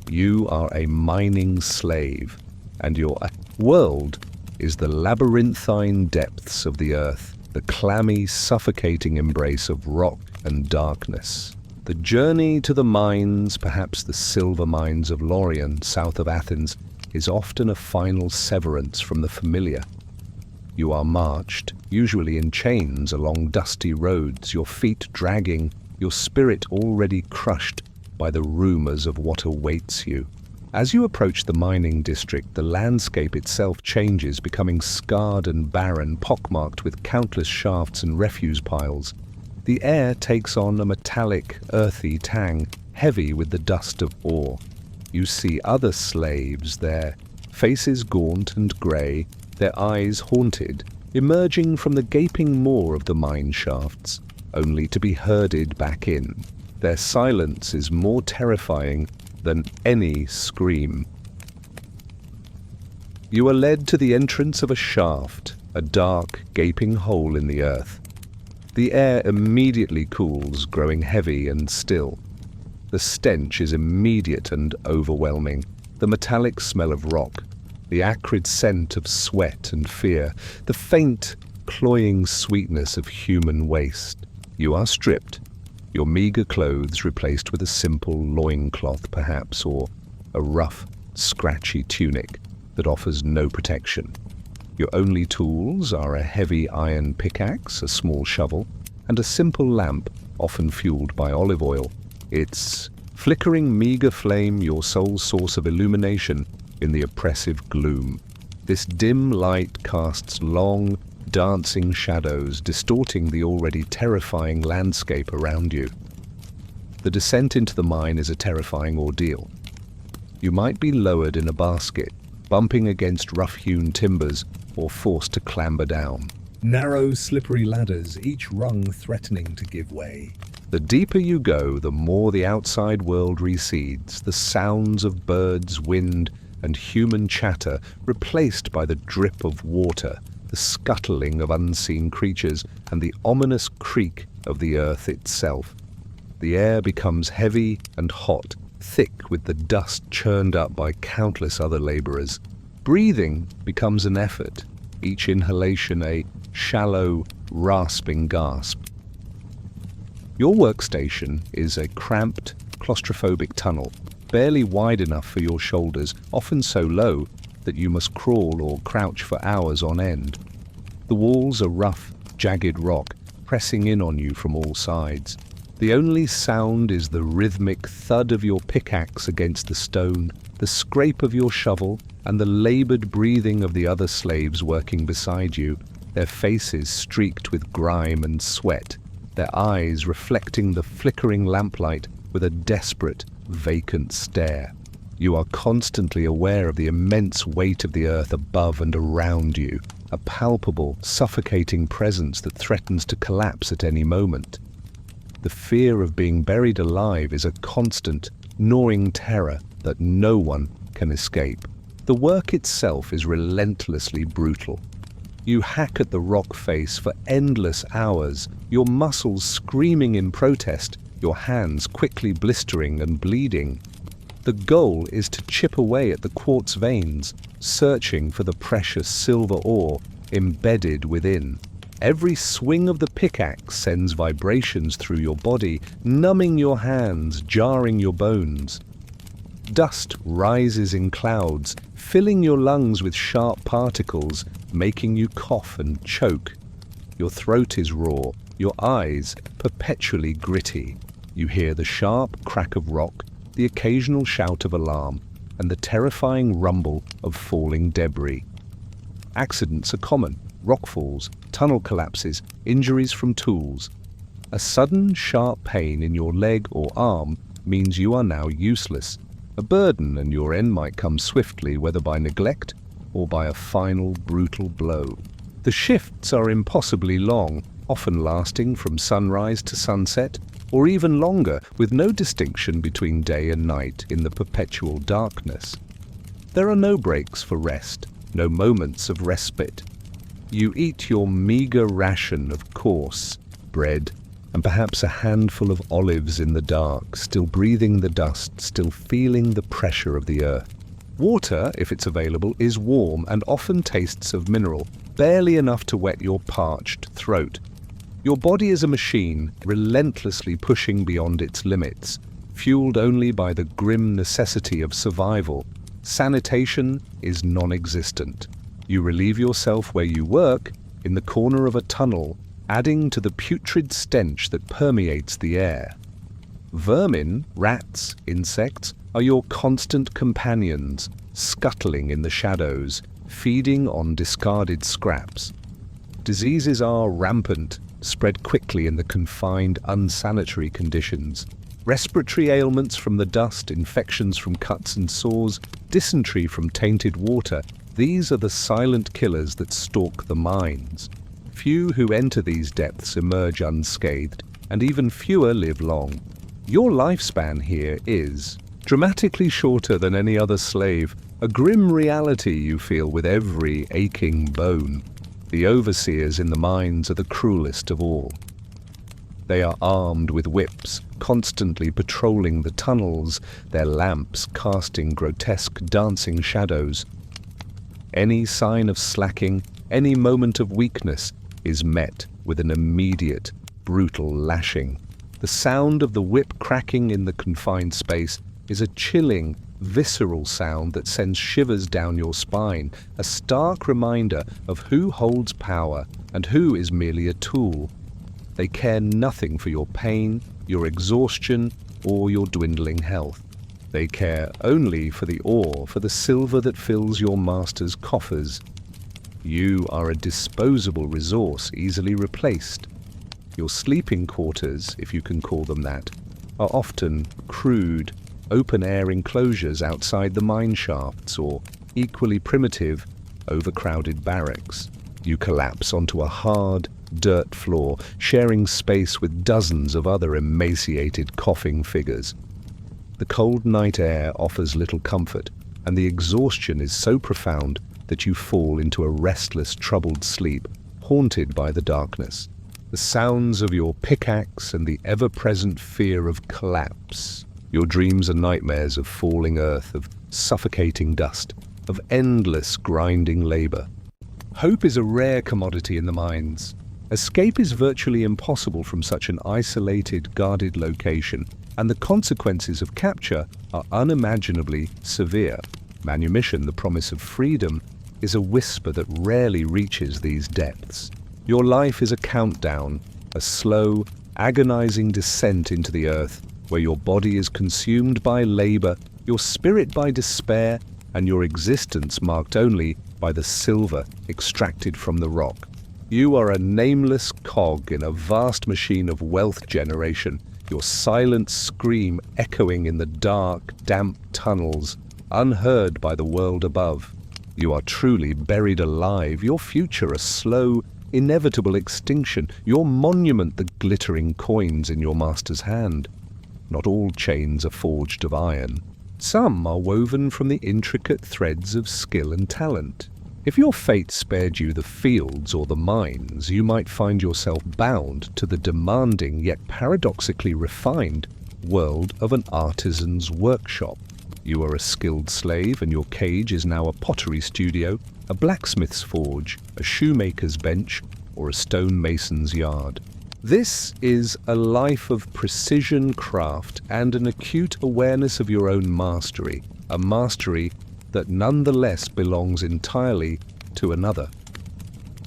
You are a mining slave, and your world is the labyrinthine depths of the earth, the clammy, suffocating embrace of rock and darkness. The journey to the mines, perhaps the silver mines of Lorient, south of Athens, is often a final severance from the familiar. You are marched, usually in chains, along dusty roads, your feet dragging, your spirit already crushed by the rumors of what awaits you. As you approach the mining district, the landscape itself changes, becoming scarred and barren, pockmarked with countless shafts and refuse piles. The air takes on a metallic, earthy tang, heavy with the dust of ore. You see other slaves, their faces gaunt and grey, their eyes haunted, emerging from the gaping maw of the mine shafts. only to be herded back in. Their silence is more terrifying than any scream. You are led to the entrance of a shaft, a dark, gaping hole in the earth. The air immediately cools, growing heavy and still. The stench is immediate and overwhelming. The metallic smell of rock, the acrid scent of sweat and fear, the faint, cloying sweetness of human waste. You are stripped, your meager clothes replaced with a simple loincloth perhaps, or a rough, scratchy tunic that offers no protection. Your only tools are a heavy iron pickaxe, a small shovel, and a simple lamp, often fueled by olive oil. Its flickering meager flame your sole source of illumination in the oppressive gloom. This dim light casts long, dancing shadows, distorting the already terrifying landscape around you. The descent into the mine is a terrifying ordeal. You might be lowered in a basket, bumping against rough-hewn timbers, or forced to clamber down. Narrow, slippery ladders, each rung threatening to give way. The deeper you go, the more the outside world recedes, the sounds of birds, wind, and human chatter replaced by the drip of water, the scuttling of unseen creatures, and the ominous creak of the earth itself. The air becomes heavy and hot, thick with the dust churned up by countless other laborers. Breathing becomes an effort, each inhalation a shallow, rasping gasp. Your workstation is a cramped, claustrophobic tunnel, barely wide enough for your shoulders, often so low that you must crawl or crouch for hours on end. The walls are rough, jagged rock, pressing in on you from all sides. The only sound is the rhythmic thud of your pickaxe against the stone, the scrape of your shovel, and the labored breathing of the other slaves working beside you, their faces streaked with grime and sweat, their eyes reflecting the flickering lamplight with a desperate, vacant stare. You are constantly aware of the immense weight of the earth above and around you, a palpable, suffocating presence that threatens to collapse at any moment. The fear of being buried alive is a constant, gnawing terror that no one can escape. The work itself is relentlessly brutal. You hack at the rock face for endless hours, your muscles screaming in protest, your hands quickly blistering and bleeding. The goal is to chip away at the quartz veins, searching for the precious silver ore embedded within. Every swing of the pickaxe sends vibrations through your body, numbing your hands, jarring your bones. Dust rises in clouds, filling your lungs with sharp particles, making you cough and choke. Your throat is raw, your eyes perpetually gritty. You hear the sharp crack of rock, the occasional shout of alarm, and the terrifying rumble of falling debris. Accidents are common. Rockfalls, tunnel collapses, injuries from tools. A sudden, sharp pain in your leg or arm means you are now useless. A burden, and your end might come swiftly, whether by neglect or by a final, brutal blow. The shifts are impossibly long, often lasting from sunrise to sunset, or even longer, with no distinction between day and night in the perpetual darkness. There are no breaks for rest, no moments of respite. You eat your meager ration of coarse bread and perhaps a handful of olives in the dark, still breathing the dust, still feeling the pressure of the earth. Water, if it's available, is warm and often tastes of mineral, barely enough to wet your parched throat. Your body is a machine, relentlessly pushing beyond its limits, fueled only by the grim necessity of survival. Sanitation is non-existent. You relieve yourself where you work, in the corner of a tunnel, adding to the putrid stench that permeates the air. Vermin, rats, insects, are your constant companions, scuttling in the shadows, feeding on discarded scraps. Diseases are rampant, spread quickly in the confined, unsanitary conditions. Respiratory ailments from the dust, infections from cuts and sores, dysentery from tainted water, these are the silent killers that stalk the mines. Few who enter these depths emerge unscathed, and even fewer live long. Your lifespan here is dramatically shorter than any other slave, a grim reality you feel with every aching bone. The overseers in the mines are the cruelest of all. They are armed with whips, constantly patrolling the tunnels, their lamps casting grotesque dancing shadows. Any sign of slacking, any moment of weakness, is met with an immediate, brutal lashing. The sound of the whip cracking in the confined space is a chilling, visceral sound that sends shivers down your spine, a stark reminder of who holds power and who is merely a tool. They care nothing for your pain, your exhaustion, or your dwindling health. They care only for the ore, for the silver that fills your master's coffers. You are a disposable resource, easily replaced. Your sleeping quarters, if you can call them that, are often crude, open-air enclosures outside the mine shafts, or equally primitive, overcrowded barracks. You collapse onto a hard, dirt floor, sharing space with dozens of other emaciated, coughing figures. The cold night air offers little comfort, and the exhaustion is so profound that you fall into a restless, troubled sleep, haunted by the darkness. The sounds of your pickaxe and the ever-present fear of collapse. Your dreams are nightmares of falling earth, of suffocating dust, of endless grinding labor. Hope is a rare commodity in the mines. Escape is virtually impossible from such an isolated, guarded location, and the consequences of capture are unimaginably severe. Manumission, the promise of freedom, is a whisper that rarely reaches these depths. Your life is a countdown, a slow, agonizing descent into the earth, where your body is consumed by labor, your spirit by despair, and your existence marked only by the silver extracted from the rock. You are a nameless cog in a vast machine of wealth generation, your silent scream echoing in the dark, damp tunnels, unheard by the world above. You are truly buried alive, your future a slow, inevitable extinction, your monument the glittering coins in your master's hand. Not all chains are forged of iron. Some are woven from the intricate threads of skill and talent. If your fate spared you the fields or the mines, you might find yourself bound to the demanding yet paradoxically refined world of an artisan's workshop. You are a skilled slave, and your cage is now a pottery studio, a blacksmith's forge, a shoemaker's bench, or a stonemason's yard. This is a life of precision craft and an acute awareness of your own mastery, a mastery that nonetheless belongs entirely to another.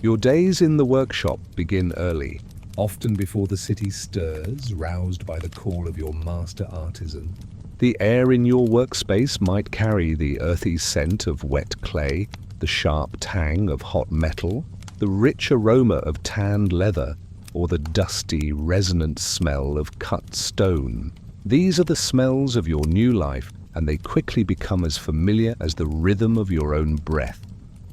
Your days in the workshop begin early, often before the city stirs, roused by the call of your master artisan. The air in your workspace might carry the earthy scent of wet clay, the sharp tang of hot metal, the rich aroma of tanned leather, or the dusty, resonant smell of cut stone. These are the smells of your new life, and they quickly become as familiar as the rhythm of your own breath.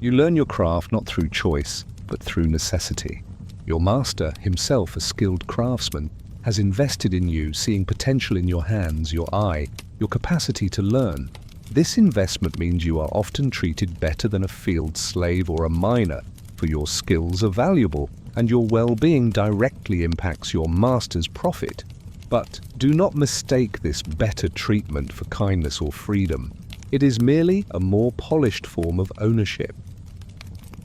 You learn your craft not through choice, but through necessity. Your master, himself a skilled craftsman, has invested in you, seeing potential in your hands, your eye, your capacity to learn. This investment means you are often treated better than a field slave or a miner, for your skills are valuable, and your well-being directly impacts your master's profit. But do not mistake this better treatment for kindness or freedom. It is merely a more polished form of ownership.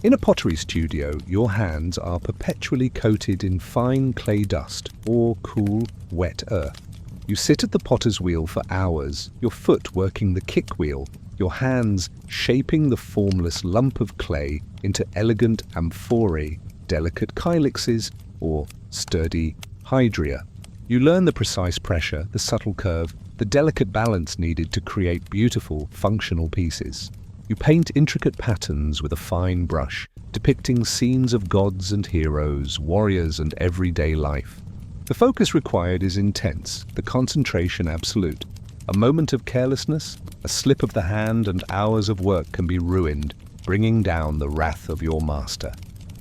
In a pottery studio, your hands are perpetually coated in fine clay dust or cool, wet earth. You sit at the potter's wheel for hours, your foot working the kick wheel, your hands shaping the formless lump of clay into elegant amphorae, delicate kylixes, or sturdy hydria. You learn the precise pressure, the subtle curve, the delicate balance needed to create beautiful, functional pieces. You paint intricate patterns with a fine brush, depicting scenes of gods and heroes, warriors and everyday life. The focus required is intense, the concentration absolute. A moment of carelessness, a slip of the hand, and hours of work can be ruined, bringing down the wrath of your master.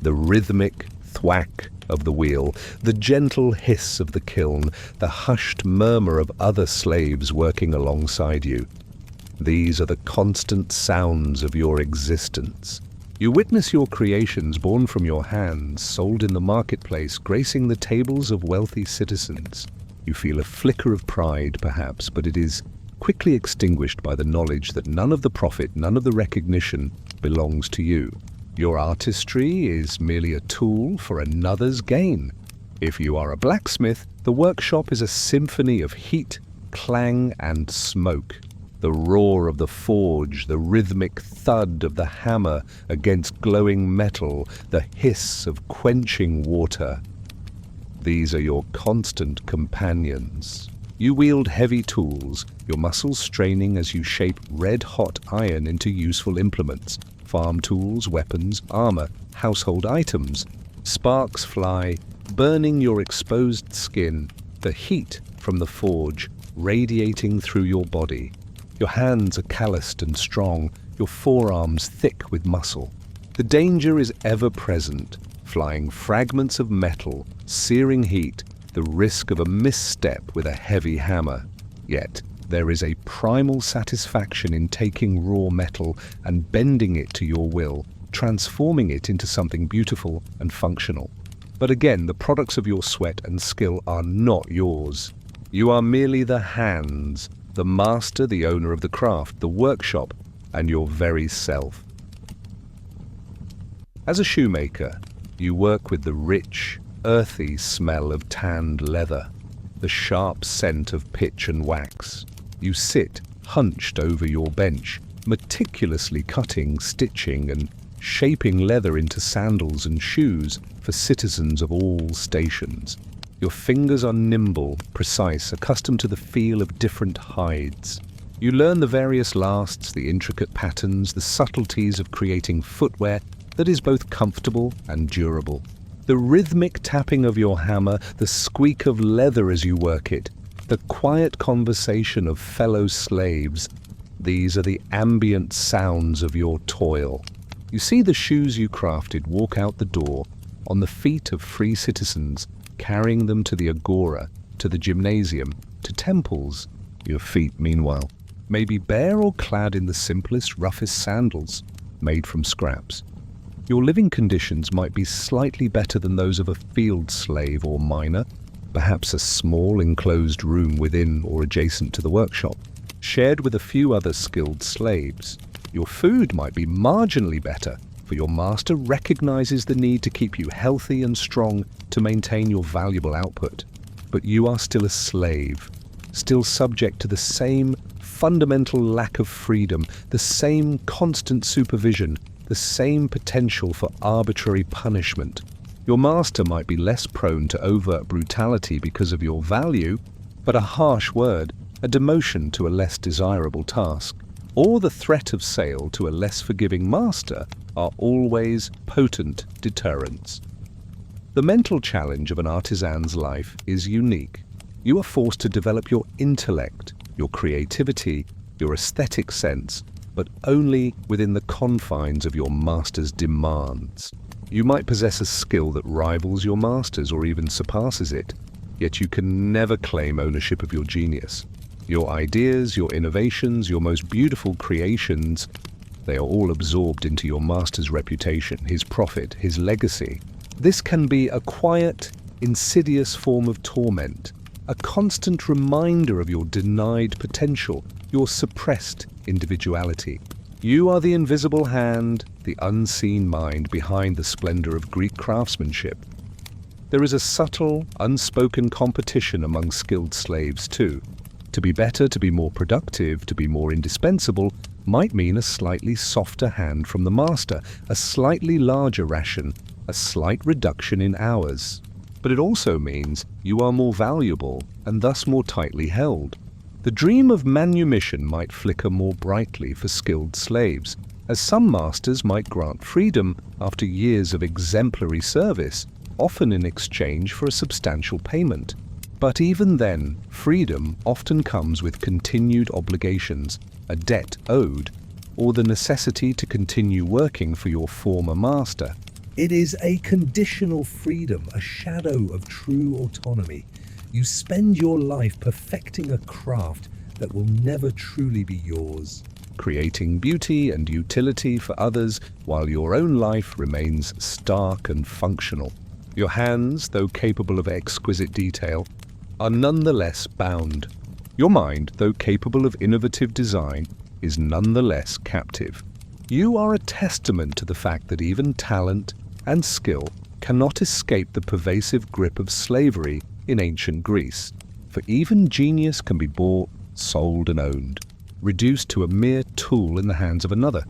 The rhythmic, thwack of the wheel, the gentle hiss of the kiln, the hushed murmur of other slaves working alongside you. These are the constant sounds of your existence. You witness your creations born from your hands, sold in the marketplace, gracing the tables of wealthy citizens. You feel a flicker of pride, perhaps, but it is quickly extinguished by the knowledge that none of the profit, none of the recognition belongs to you. Your artistry is merely a tool for another's gain. If you are a blacksmith, the workshop is a symphony of heat, clang, and smoke. The roar of the forge, the rhythmic thud of the hammer against glowing metal, the hiss of quenching water. These are your constant companions. You wield heavy tools, your muscles straining as you shape red-hot iron into useful implements. Farm tools, weapons, armor, household items. Sparks fly, burning your exposed skin, the heat from the forge radiating through your body. Your hands are calloused and strong, your forearms thick with muscle. The danger is ever present, flying fragments of metal, searing heat, the risk of a misstep with a heavy hammer. Yet, there is a primal satisfaction in taking raw metal and bending it to your will, transforming it into something beautiful and functional. But again, the products of your sweat and skill are not yours. You are merely the hands, the master, the owner of the craft, the workshop, and your very self. As a shoemaker, you work with the rich, earthy smell of tanned leather, the sharp scent of pitch and wax. You sit hunched over your bench, meticulously cutting, stitching, and shaping leather into sandals and shoes for citizens of all stations. Your fingers are nimble, precise, accustomed to the feel of different hides. You learn the various lasts, the intricate patterns, the subtleties of creating footwear that is both comfortable and durable. The rhythmic tapping of your hammer, the squeak of leather as you work it, the quiet conversation of fellow slaves, these are the ambient sounds of your toil. You see the shoes you crafted walk out the door on the feet of free citizens, carrying them to the agora, to the gymnasium, to temples. Your feet, meanwhile, may be bare or clad in the simplest, roughest sandals, made from scraps. Your living conditions might be slightly better than those of a field slave or miner, perhaps a small enclosed room within or adjacent to the workshop, shared with a few other skilled slaves. Your food might be marginally better, for your master recognizes the need to keep you healthy and strong to maintain your valuable output. But you are still a slave, still subject to the same fundamental lack of freedom, the same constant supervision, the same potential for arbitrary punishment. Your master might be less prone to overt brutality because of your value, but a harsh word, a demotion to a less desirable task, or the threat of sale to a less forgiving master are always potent deterrents. The mental challenge of an artisan's life is unique. You are forced to develop your intellect, your creativity, your aesthetic sense, but only within the confines of your master's demands. You might possess a skill that rivals your master's or even surpasses it, yet you can never claim ownership of your genius. Your ideas, your innovations, your most beautiful creations, they are all absorbed into your master's reputation, his profit, his legacy. This can be a quiet, insidious form of torment, a constant reminder of your denied potential, your suppressed individuality. You are the invisible hand, the unseen mind behind the splendor of Greek craftsmanship. There is a subtle, unspoken competition among skilled slaves too. To be better, to be more productive, to be more indispensable might mean a slightly softer hand from the master, a slightly larger ration, a slight reduction in hours. But it also means you are more valuable and thus more tightly held. The dream of manumission might flicker more brightly for skilled slaves, as some masters might grant freedom after years of exemplary service, often in exchange for a substantial payment. But even then, freedom often comes with continued obligations, a debt owed, or the necessity to continue working for your former master. It is a conditional freedom, a shadow of true autonomy. You spend your life perfecting a craft that will never truly be yours, creating beauty and utility for others while your own life remains stark and functional. Your hands, though capable of exquisite detail, are nonetheless bound. Your mind, though capable of innovative design, is nonetheless captive. You are a testament to the fact that even talent and skill cannot escape the pervasive grip of slavery in ancient Greece, for even genius can be bought, sold and owned, reduced to a mere tool in the hands of another.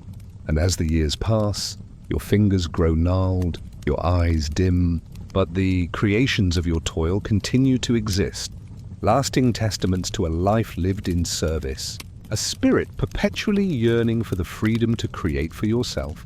And as the years pass, your fingers grow gnarled, your eyes dim, but the creations of your toil continue to exist, lasting testaments to a life lived in service, a spirit perpetually yearning for the freedom to create for yourself.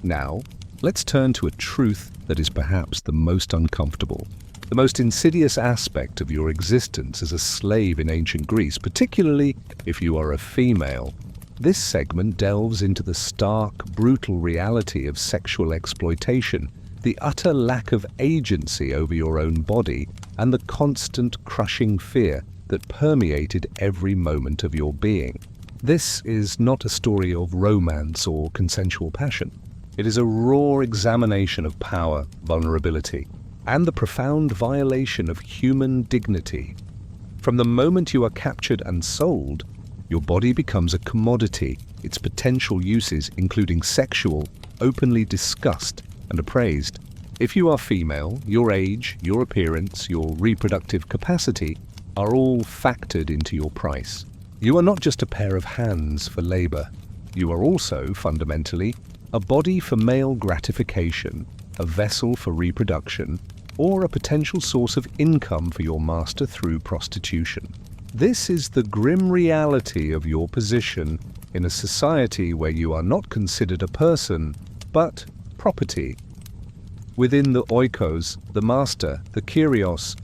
Now, let's turn to a truth that is perhaps the most uncomfortable, the most insidious aspect of your existence as a slave in ancient Greece, particularly if you are a female. This segment delves into the stark, brutal reality of sexual exploitation, the utter lack of agency over your own body, and the constant crushing fear that permeated every moment of your being. This is not a story of romance or consensual passion. It is a raw examination of power, vulnerability, and the profound violation of human dignity. From the moment you are captured and sold, your body becomes a commodity, its potential uses, including sexual, openly discussed and appraised. If you are female, your age, your appearance, your reproductive capacity are all factored into your price. You are not just a pair of hands for labor. You are also, fundamentally, a body for male gratification, a vessel for reproduction, or a potential source of income for your master through prostitution. This is the grim reality of your position in a society where you are not considered a person, but property. Within the oikos, the master, the kyrios,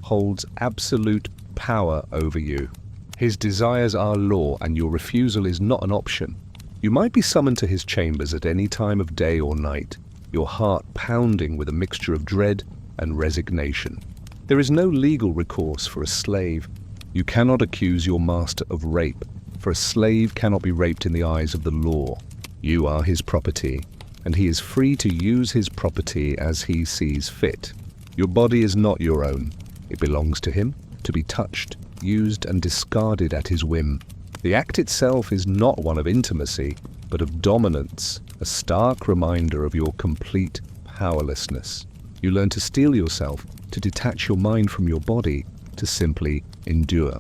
holds absolute power over you. His desires are law, and your refusal is not an option. You might be summoned to his chambers at any time of day or night, your heart pounding with a mixture of dread and resignation. There is no legal recourse for a slave. You cannot accuse your master of rape, for a slave cannot be raped in the eyes of the law. You are his property, and he is free to use his property as he sees fit. Your body is not your own. It belongs to him, to be touched, used and discarded at his whim. The act itself is not one of intimacy, but of dominance, a stark reminder of your complete powerlessness. You learn to steel yourself, to detach your mind from your body, to simply endure.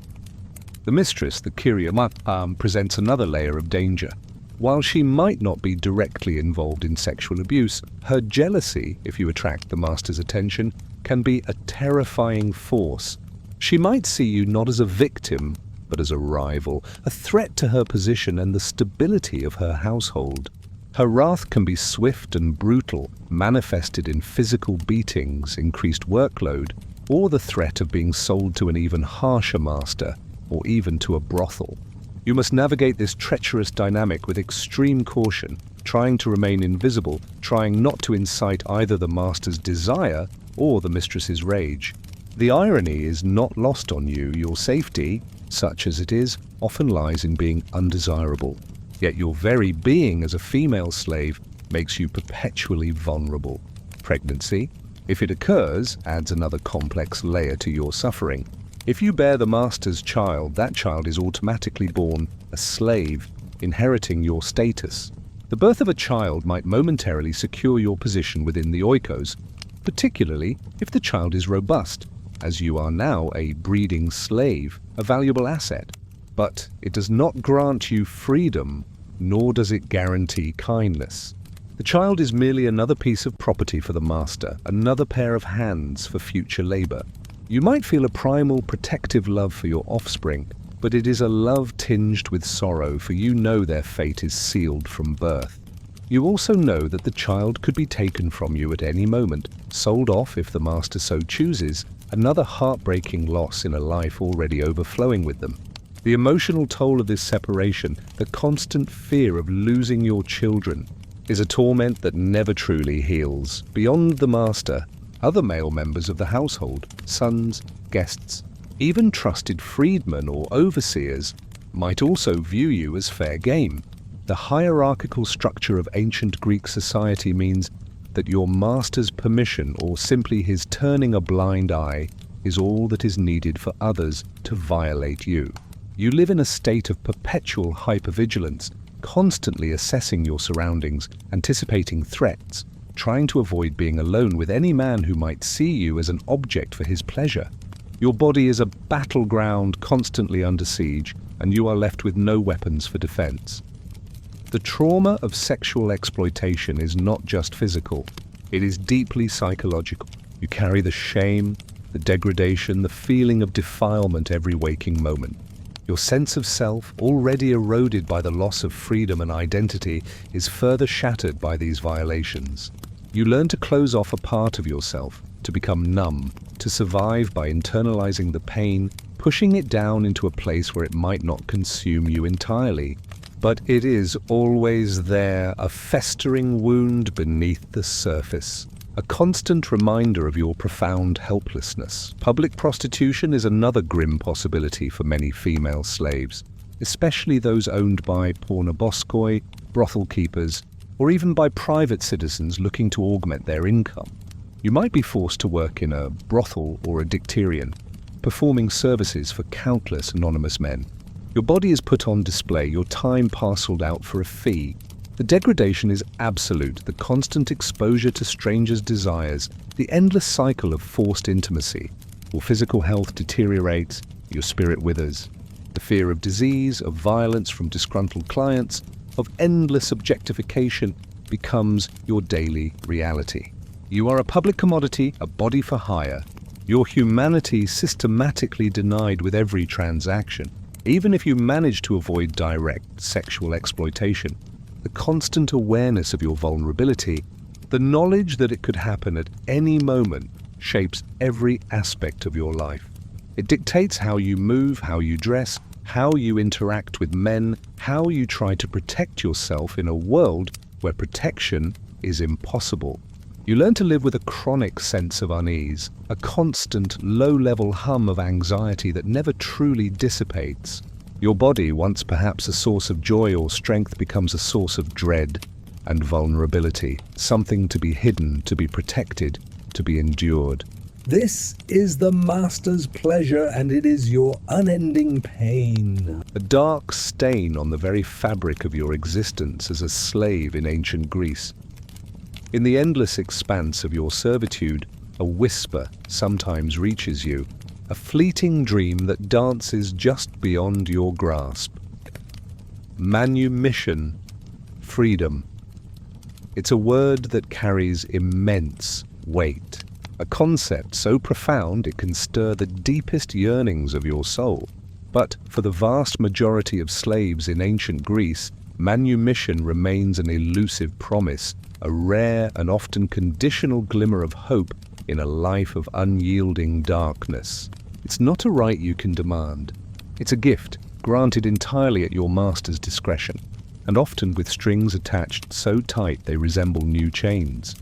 The mistress, the Kyria, presents another layer of danger. While she might not be directly involved in sexual abuse, her jealousy, if you attract the master's attention, can be a terrifying force. She might see you not as a victim, but as a rival, a threat to her position and the stability of her household. Her wrath can be swift and brutal, manifested in physical beatings, increased workload, or the threat of being sold to an even harsher master, or even to a brothel. You must navigate this treacherous dynamic with extreme caution, trying to remain invisible, trying not to incite either the master's desire or the mistress's rage. The irony is not lost on you. Your safety, such as it is, often lies in being undesirable. Yet your very being as a female slave makes you perpetually vulnerable. Pregnancy, if it occurs, adds another complex layer to your suffering. If you bear the master's child, that child is automatically born a slave, inheriting your status. The birth of a child might momentarily secure your position within the oikos, particularly if the child is robust, as you are now a breeding slave, a valuable asset. But it does not grant you freedom, nor does it guarantee kindness. The child is merely another piece of property for the master, another pair of hands for future labor. You might feel a primal protective love for your offspring, but it is a love tinged with sorrow, for you know their fate is sealed from birth. You also know that the child could be taken from you at any moment, sold off if the master so chooses, another heartbreaking loss in a life already overflowing with them. The emotional toll of this separation, the constant fear of losing your children, is a torment that never truly heals. Beyond the master, other male members of the household, sons, guests, even trusted freedmen or overseers, might also view you as fair game. The hierarchical structure of ancient Greek society means that your master's permission or simply his turning a blind eye is all that is needed for others to violate you. You live in a state of perpetual hypervigilance, constantly assessing your surroundings, anticipating threats, trying to avoid being alone with any man who might see you as an object for his pleasure. Your body is a battleground constantly under siege, and you are left with no weapons for defense. The trauma of sexual exploitation is not just physical, it is deeply psychological. You carry the shame, the degradation, the feeling of defilement every waking moment. Your sense of self, already eroded by the loss of freedom and identity, is further shattered by these violations. You learn to close off a part of yourself, to become numb, to survive by internalizing the pain, pushing it down into a place where it might not consume you entirely. But it is always there, a festering wound beneath the surface, a constant reminder of your profound helplessness. Public prostitution is another grim possibility for many female slaves, especially those owned by pornoboskoi, brothel keepers, or even by private citizens looking to augment their income. You might be forced to work in a brothel or a dicterion, performing services for countless anonymous men. Your body is put on display, your time parceled out for a fee. The degradation is absolute, the constant exposure to strangers' desires, the endless cycle of forced intimacy. Your physical health deteriorates, your spirit withers. The fear of disease, of violence from disgruntled clients, of endless objectification becomes your daily reality. You are a public commodity, a body for hire. Your humanity systematically denied with every transaction. Even if you manage to avoid direct sexual exploitation, the constant awareness of your vulnerability, the knowledge that it could happen at any moment, shapes every aspect of your life. It dictates how you move, how you dress, how you interact with men, how you try to protect yourself in a world where protection is impossible. You learn to live with a chronic sense of unease, a constant low-level hum of anxiety that never truly dissipates. Your body, once perhaps a source of joy or strength, becomes a source of dread and vulnerability, something to be hidden, to be protected, to be endured. This is the master's pleasure, and it is your unending pain. A dark stain on the very fabric of your existence as a slave in ancient Greece. In the endless expanse of your servitude, a whisper sometimes reaches you, a fleeting dream that dances just beyond your grasp. Manumission, freedom. It's a word that carries immense weight, a concept so profound it can stir the deepest yearnings of your soul. But for the vast majority of slaves in ancient Greece, manumission remains an elusive promise, a rare and often conditional glimmer of hope in a life of unyielding darkness. It's not a right you can demand. It's a gift, granted entirely at your master's discretion, and often with strings attached so tight they resemble new chains.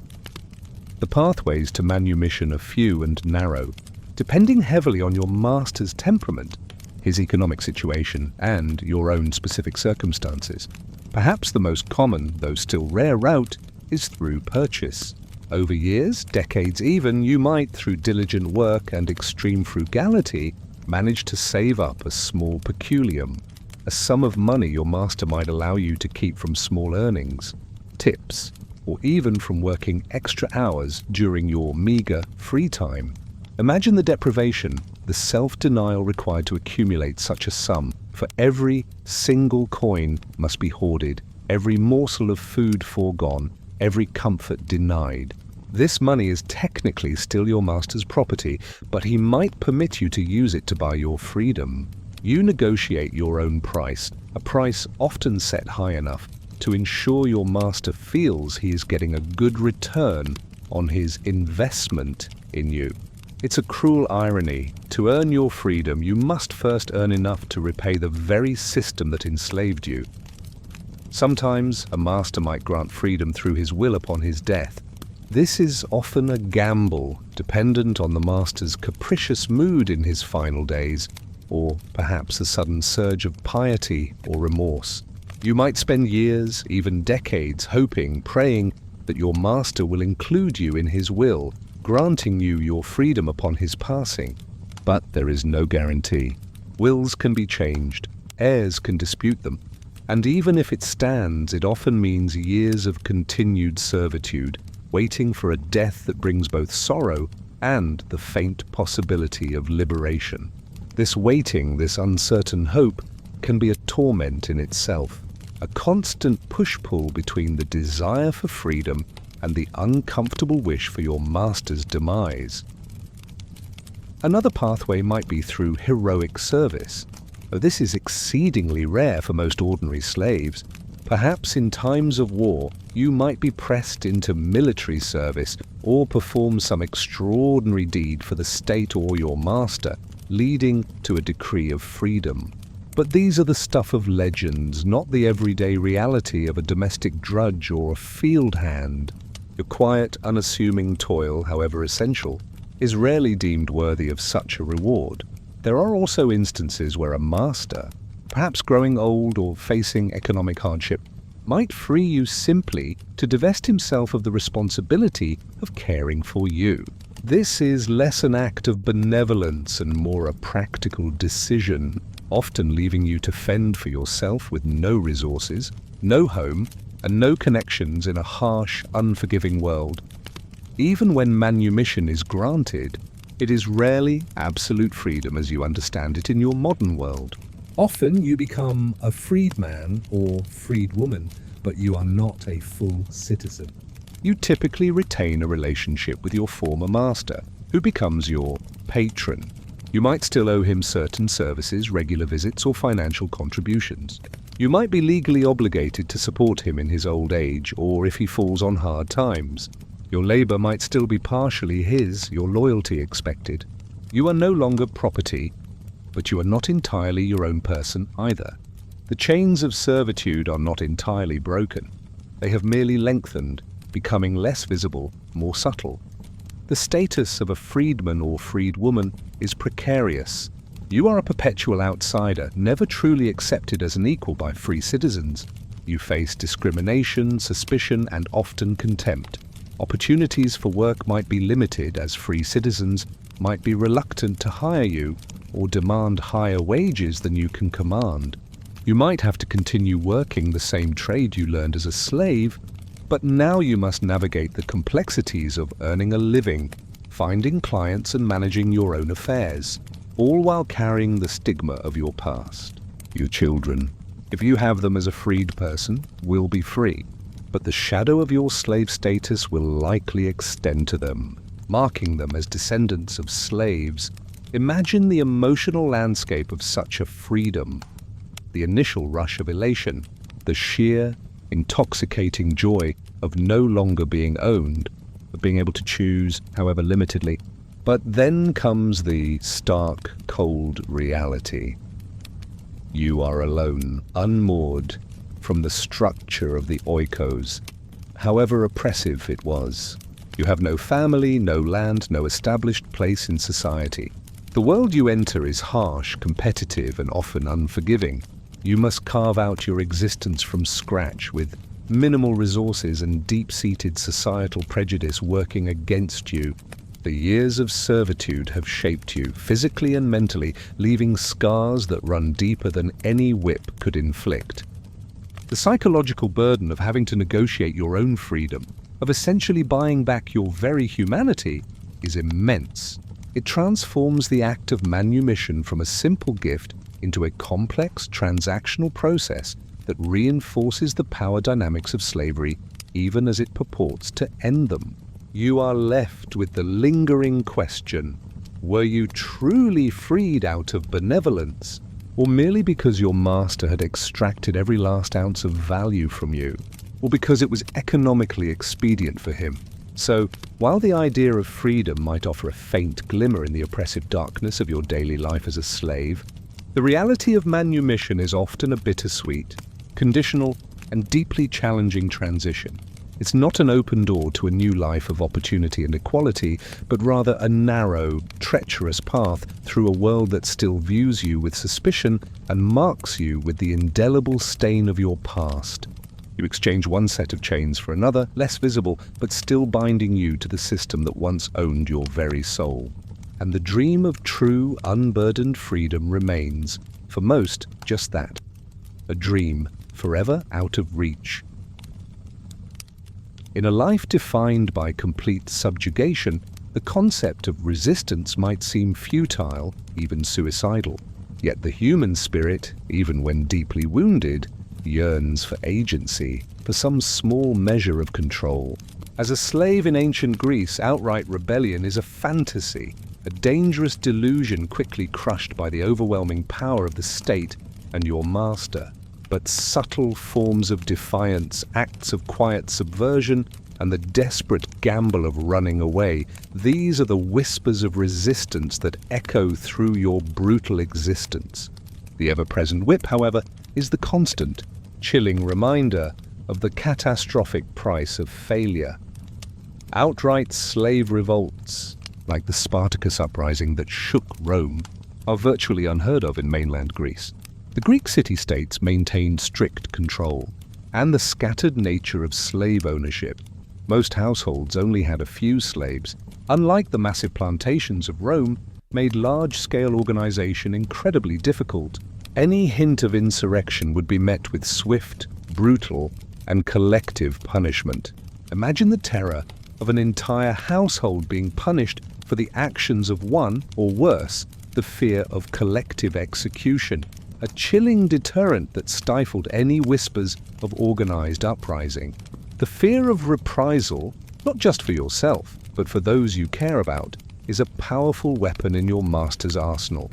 The pathways to manumission are few and narrow, depending heavily on your master's temperament, his economic situation, and your own specific circumstances. Perhaps the most common, though still rare, route is through purchase. Over years, decades even, you might, through diligent work and extreme frugality, manage to save up a small peculium, a sum of money your master might allow you to keep from small earnings, tips, or even from working extra hours during your meager free time. Imagine the deprivation, the self-denial required to accumulate such a sum. For every single coin must be hoarded, every morsel of food foregone, every comfort denied. This money is technically still your master's property, but he might permit you to use it to buy your freedom. You negotiate your own price, a price often set high enough to ensure your master feels he is getting a good return on his investment in you. It's a cruel irony. To earn your freedom, you must first earn enough to repay the very system that enslaved you. Sometimes a master might grant freedom through his will upon his death. This is often a gamble, dependent on the master's capricious mood in his final days, or perhaps a sudden surge of piety or remorse. You might spend years, even decades, hoping, praying that your master will include you in his will, granting you your freedom upon his passing. But there is no guarantee. Wills can be changed, heirs can dispute them, and even if it stands, it often means years of continued servitude, waiting for a death that brings both sorrow and the faint possibility of liberation. This waiting, this uncertain hope, can be a torment in itself, a constant push-pull between the desire for freedom and the uncomfortable wish for your master's demise. Another pathway might be through heroic service. Though this is exceedingly rare for most ordinary slaves, perhaps in times of war you might be pressed into military service or perform some extraordinary deed for the state or your master, leading to a decree of freedom. But these are the stuff of legends, not the everyday reality of a domestic drudge or a field hand. Your quiet, unassuming toil, however essential, is rarely deemed worthy of such a reward. There are also instances where a master, perhaps growing old or facing economic hardship, might free you simply to divest himself of the responsibility of caring for you. This is less an act of benevolence and more a practical decision, often leaving you to fend for yourself with no resources, no home, and no connections in a harsh, unforgiving world. Even when manumission is granted, it is rarely absolute freedom as you understand it in your modern world. Often you become a freedman or freedwoman, but you are not a full citizen. You typically retain a relationship with your former master, who becomes your patron. You might still owe him certain services, regular visits, or financial contributions. You might be legally obligated to support him in his old age, or if he falls on hard times. Your labor might still be partially his, your loyalty expected. You are no longer property, but you are not entirely your own person either. The chains of servitude are not entirely broken. They have merely lengthened, becoming less visible, more subtle. The status of a freedman or freedwoman is precarious. You are a perpetual outsider, never truly accepted as an equal by free citizens. You face discrimination, suspicion, and often contempt. Opportunities for work might be limited as free citizens might be reluctant to hire you or demand higher wages than you can command. You might have to continue working the same trade you learned as a slave, but now you must navigate the complexities of earning a living, finding clients and managing your own affairs, all while carrying the stigma of your past. Your children, if you have them as a freed person, will be free. But the shadow of your slave status will likely extend to them, marking them as descendants of slaves. Imagine the emotional landscape of such a freedom. The initial rush of elation, the sheer, intoxicating joy of no longer being owned, of being able to choose, however limitedly. But then comes the stark, cold reality. You are alone, unmoored from the structure of the oikos, however oppressive it was. You have no family, no land, no established place in society. The world you enter is harsh, competitive, and often unforgiving. You must carve out your existence from scratch with minimal resources and deep-seated societal prejudice working against you. The years of servitude have shaped you, physically and mentally, leaving scars that run deeper than any whip could inflict. The psychological burden of having to negotiate your own freedom, of essentially buying back your very humanity, is immense. It transforms the act of manumission from a simple gift into a complex transactional process that reinforces the power dynamics of slavery even as it purports to end them. You are left with the lingering question, were you truly freed out of benevolence, or merely because your master had extracted every last ounce of value from you, or because it was economically expedient for him? So, while the idea of freedom might offer a faint glimmer in the oppressive darkness of your daily life as a slave, the reality of manumission is often a bittersweet, conditional, and deeply challenging transition. It's not an open door to a new life of opportunity and equality, but rather a narrow, treacherous path through a world that still views you with suspicion and marks you with the indelible stain of your past. You exchange one set of chains for another, less visible, but still binding you to the system that once owned your very soul. And the dream of true, unburdened freedom remains, for most, just that. A dream, forever out of reach. In a life defined by complete subjugation, the concept of resistance might seem futile, even suicidal. Yet the human spirit, even when deeply wounded, yearns for agency, for some small measure of control. As a slave in ancient Greece, outright rebellion is a fantasy, a dangerous delusion quickly crushed by the overwhelming power of the state and your master. But subtle forms of defiance, acts of quiet subversion, and the desperate gamble of running away, these are the whispers of resistance that echo through your brutal existence. The ever-present whip, however, is the constant, chilling reminder of the catastrophic price of failure. Outright slave revolts, like the Spartacus uprising that shook Rome, are virtually unheard of in mainland Greece. The Greek city-states maintained strict control, and the scattered nature of slave ownership. Most households only had a few slaves. Unlike the massive plantations of Rome, made large-scale organization incredibly difficult. Any hint of insurrection would be met with swift, brutal, and collective punishment. Imagine the terror of an entire household being punished for the actions of one, or worse, the fear of collective execution. A chilling deterrent that stifled any whispers of organized uprising. The fear of reprisal, not just for yourself, but for those you care about, is a powerful weapon in your master's arsenal.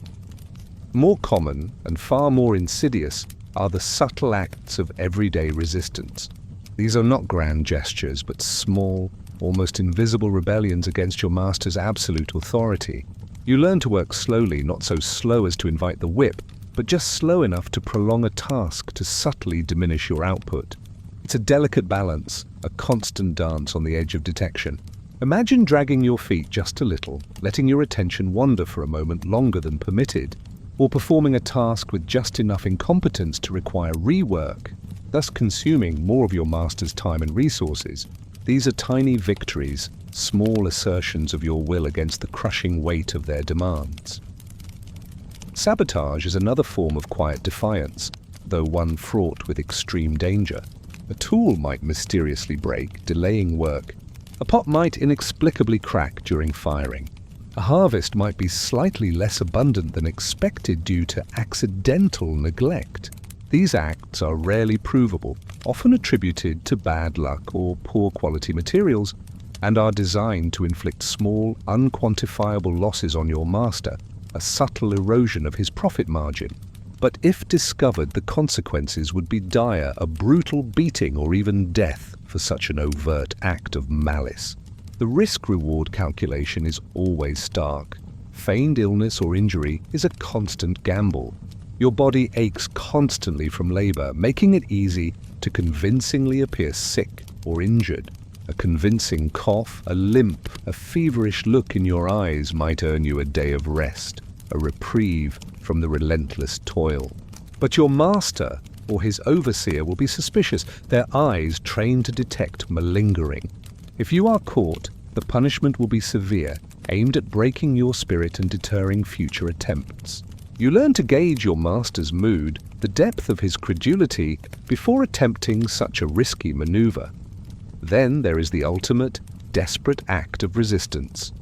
More common and far more insidious are the subtle acts of everyday resistance. These are not grand gestures, but small, almost invisible rebellions against your master's absolute authority. You learn to work slowly, not so slow as to invite the whip, but just slow enough to prolong a task to subtly diminish your output. It's a delicate balance, a constant dance on the edge of detection. Imagine dragging your feet just a little, letting your attention wander for a moment longer than permitted, or performing a task with just enough incompetence to require rework, thus consuming more of your master's time and resources. These are tiny victories, small assertions of your will against the crushing weight of their demands. Sabotage is another form of quiet defiance, though one fraught with extreme danger. A tool might mysteriously break, delaying work. A pot might inexplicably crack during firing. A harvest might be slightly less abundant than expected due to accidental neglect. These acts are rarely provable, often attributed to bad luck or poor quality materials, and are designed to inflict small, unquantifiable losses on your master, a subtle erosion of his profit margin. But if discovered, the consequences would be dire, a brutal beating or even death for such an overt act of malice. The risk-reward calculation is always stark. Feigned illness or injury is a constant gamble. Your body aches constantly from labor, making it easy to convincingly appear sick or injured. A convincing cough, a limp, a feverish look in your eyes might earn you a day of rest, a reprieve from the relentless toil. But your master or his overseer will be suspicious, their eyes trained to detect malingering. If you are caught, the punishment will be severe, aimed at breaking your spirit and deterring future attempts. You learn to gauge your master's mood, the depth of his credulity, before attempting such a risky maneuver. Then there is the ultimate, desperate act of resistance: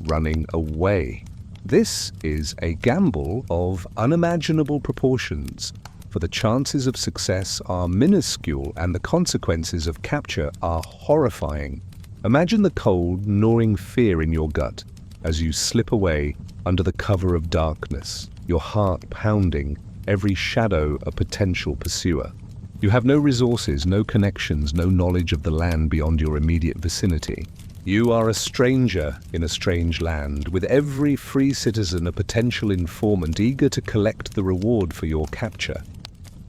running away. This is a gamble of unimaginable proportions, for the chances of success are minuscule and the consequences of capture are horrifying. Imagine the cold, gnawing fear in your gut as you slip away under the cover of darkness, your heart pounding, every shadow a potential pursuer. You have no resources, no connections, no knowledge of the land beyond your immediate vicinity. You are a stranger in a strange land, with every free citizen a potential informant eager to collect the reward for your capture.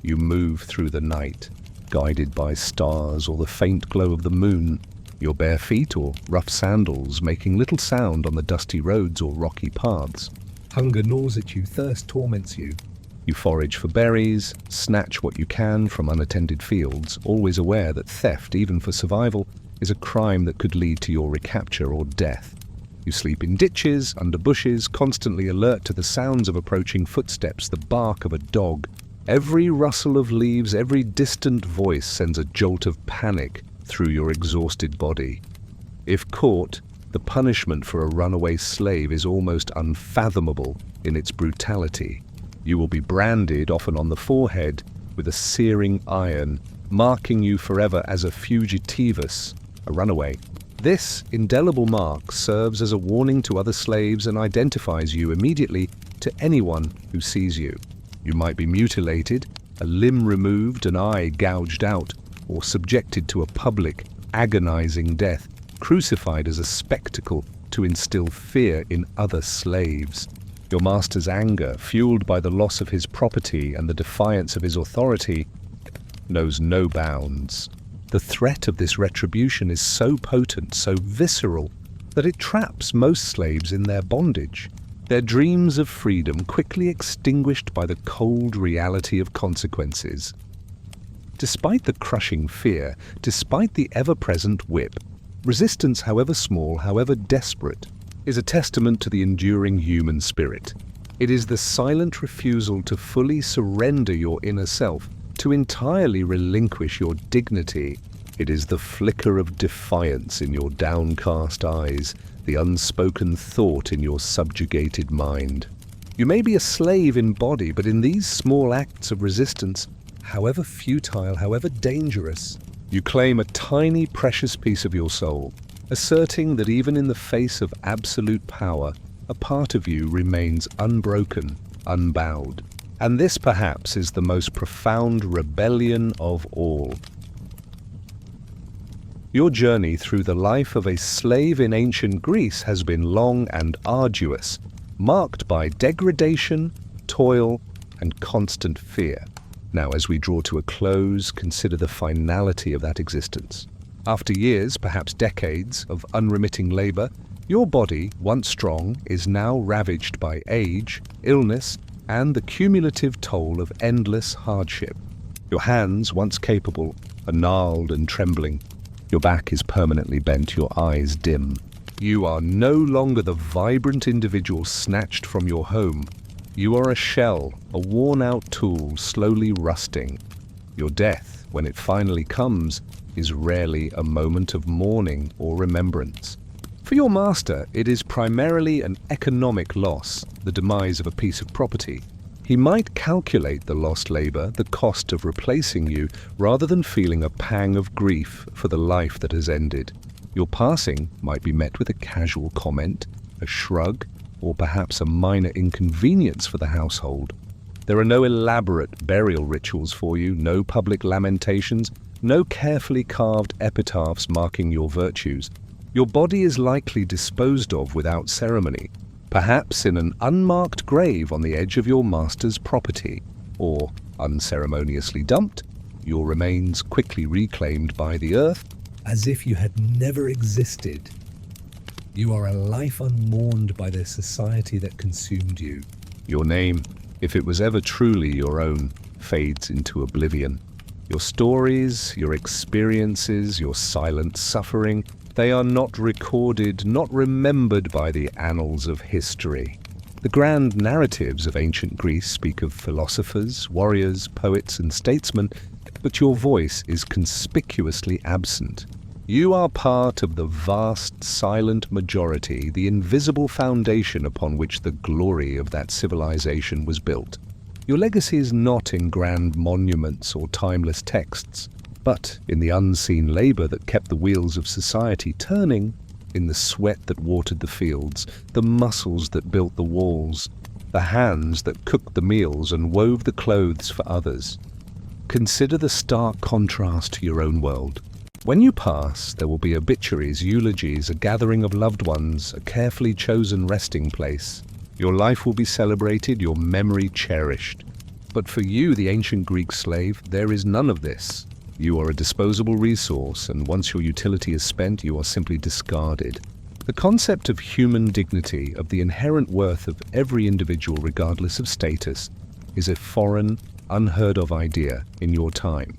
You move through the night, guided by stars or the faint glow of the moon, your bare feet or rough sandals making little sound on the dusty roads or rocky paths. Hunger gnaws at you, thirst torments you. You forage for berries, snatch what you can from unattended fields, always aware that theft, even for survival, is a crime that could lead to your recapture or death. You sleep in ditches, under bushes, constantly alert to the sounds of approaching footsteps, the bark of a dog. Every rustle of leaves, every distant voice sends a jolt of panic through your exhausted body. If caught, the punishment for a runaway slave is almost unfathomable in its brutality. You will be branded, often on the forehead, with a searing iron, marking you forever as a fugitivus, a runaway. This indelible mark serves as a warning to other slaves and identifies you immediately to anyone who sees you. You might be mutilated, a limb removed, an eye gouged out, or subjected to a public, agonizing death, crucified as a spectacle to instill fear in other slaves. Your master's anger, fueled by the loss of his property and the defiance of his authority, knows no bounds. The threat of this retribution is so potent, so visceral, that it traps most slaves in their bondage, their dreams of freedom quickly extinguished by the cold reality of consequences. Despite the crushing fear, despite the ever-present whip, resistance, however small, however desperate, is a testament to the enduring human spirit. It is the silent refusal to fully surrender your inner self, to entirely relinquish your dignity. It is the flicker of defiance in your downcast eyes, the unspoken thought in your subjugated mind. You may be a slave in body, but in these small acts of resistance, however futile, however dangerous, you claim a tiny, precious piece of your soul, asserting that even in the face of absolute power, a part of you remains unbroken, unbowed. And this, perhaps, is the most profound rebellion of all. Your journey through the life of a slave in ancient Greece has been long and arduous, marked by degradation, toil, and constant fear. Now, as we draw to a close, consider the finality of that existence. After years, perhaps decades, of unremitting labor, your body, once strong, is now ravaged by age, illness, and the cumulative toll of endless hardship. Your hands, once capable, are gnarled and trembling. Your back is permanently bent, your eyes dim. You are no longer the vibrant individual snatched from your home. You are a shell, a worn-out tool slowly rusting. Your death, when it finally comes, is rarely a moment of mourning or remembrance. For your master, it is primarily an economic loss, the demise of a piece of property. He might calculate the lost labor, the cost of replacing you, rather than feeling a pang of grief for the life that has ended. Your passing might be met with a casual comment, a shrug, or perhaps a minor inconvenience for the household. There are no elaborate burial rituals for you, no public lamentations, no carefully carved epitaphs marking your virtues. Your body is likely disposed of without ceremony, perhaps in an unmarked grave on the edge of your master's property, or, unceremoniously dumped, your remains quickly reclaimed by the earth, as if you had never existed. You are a life unmourned by the society that consumed you. Your name, if it was ever truly your own, fades into oblivion. Your stories, your experiences, your silent suffering, they are not recorded, not remembered by the annals of history. The grand narratives of ancient Greece speak of philosophers, warriors, poets, and statesmen, but your voice is conspicuously absent. You are part of the vast, silent majority, the invisible foundation upon which the glory of that civilization was built. Your legacy is not in grand monuments or timeless texts, but in the unseen labor that kept the wheels of society turning, in the sweat that watered the fields, the muscles that built the walls, the hands that cooked the meals and wove the clothes for others. Consider the stark contrast to your own world. When you pass, there will be obituaries, eulogies, a gathering of loved ones, a carefully chosen resting place. Your life will be celebrated, your memory cherished. But for you, the ancient Greek slave, there is none of this. You are a disposable resource, and once your utility is spent, you are simply discarded. The concept of human dignity, of the inherent worth of every individual regardless of status, is a foreign, unheard-of idea in your time.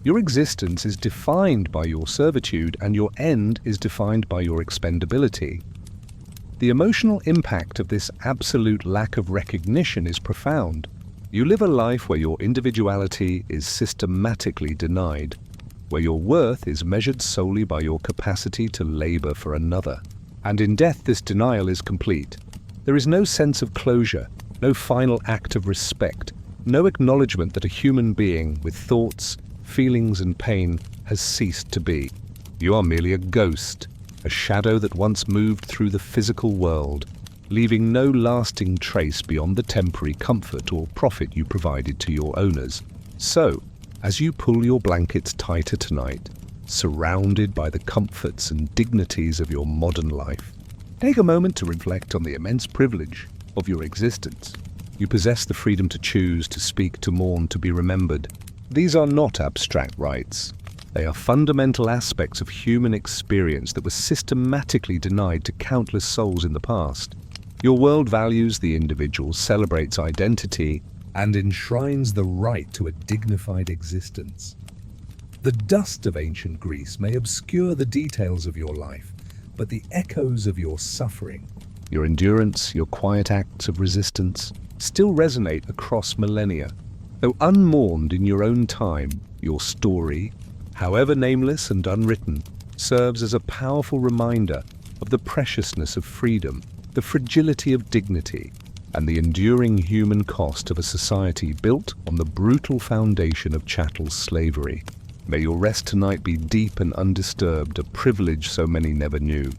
Your existence is defined by your servitude, and your end is defined by your expendability. The emotional impact of this absolute lack of recognition is profound. You live a life where your individuality is systematically denied, where your worth is measured solely by your capacity to labor for another. And in death, this denial is complete. There is no sense of closure, no final act of respect, no acknowledgement that a human being with thoughts, feelings, and pain has ceased to be. You are merely a ghost, a shadow that once moved through the physical world, leaving no lasting trace beyond the temporary comfort or profit you provided to your owners. So, as you pull your blankets tighter tonight, surrounded by the comforts and dignities of your modern life, take a moment to reflect on the immense privilege of your existence. You possess the freedom to choose, to speak, to mourn, to be remembered. These are not abstract rights. They are fundamental aspects of human experience that were systematically denied to countless souls in the past. Your world values the individual, celebrates identity, and enshrines the right to a dignified existence. The dust of ancient Greece may obscure the details of your life, but the echoes of your suffering, your endurance, your quiet acts of resistance, still resonate across millennia. Though unmourned in your own time, your story, however nameless and unwritten, serves as a powerful reminder of the preciousness of freedom, the fragility of dignity, and the enduring human cost of a society built on the brutal foundation of chattel slavery. May your rest tonight be deep and undisturbed, a privilege so many never knew.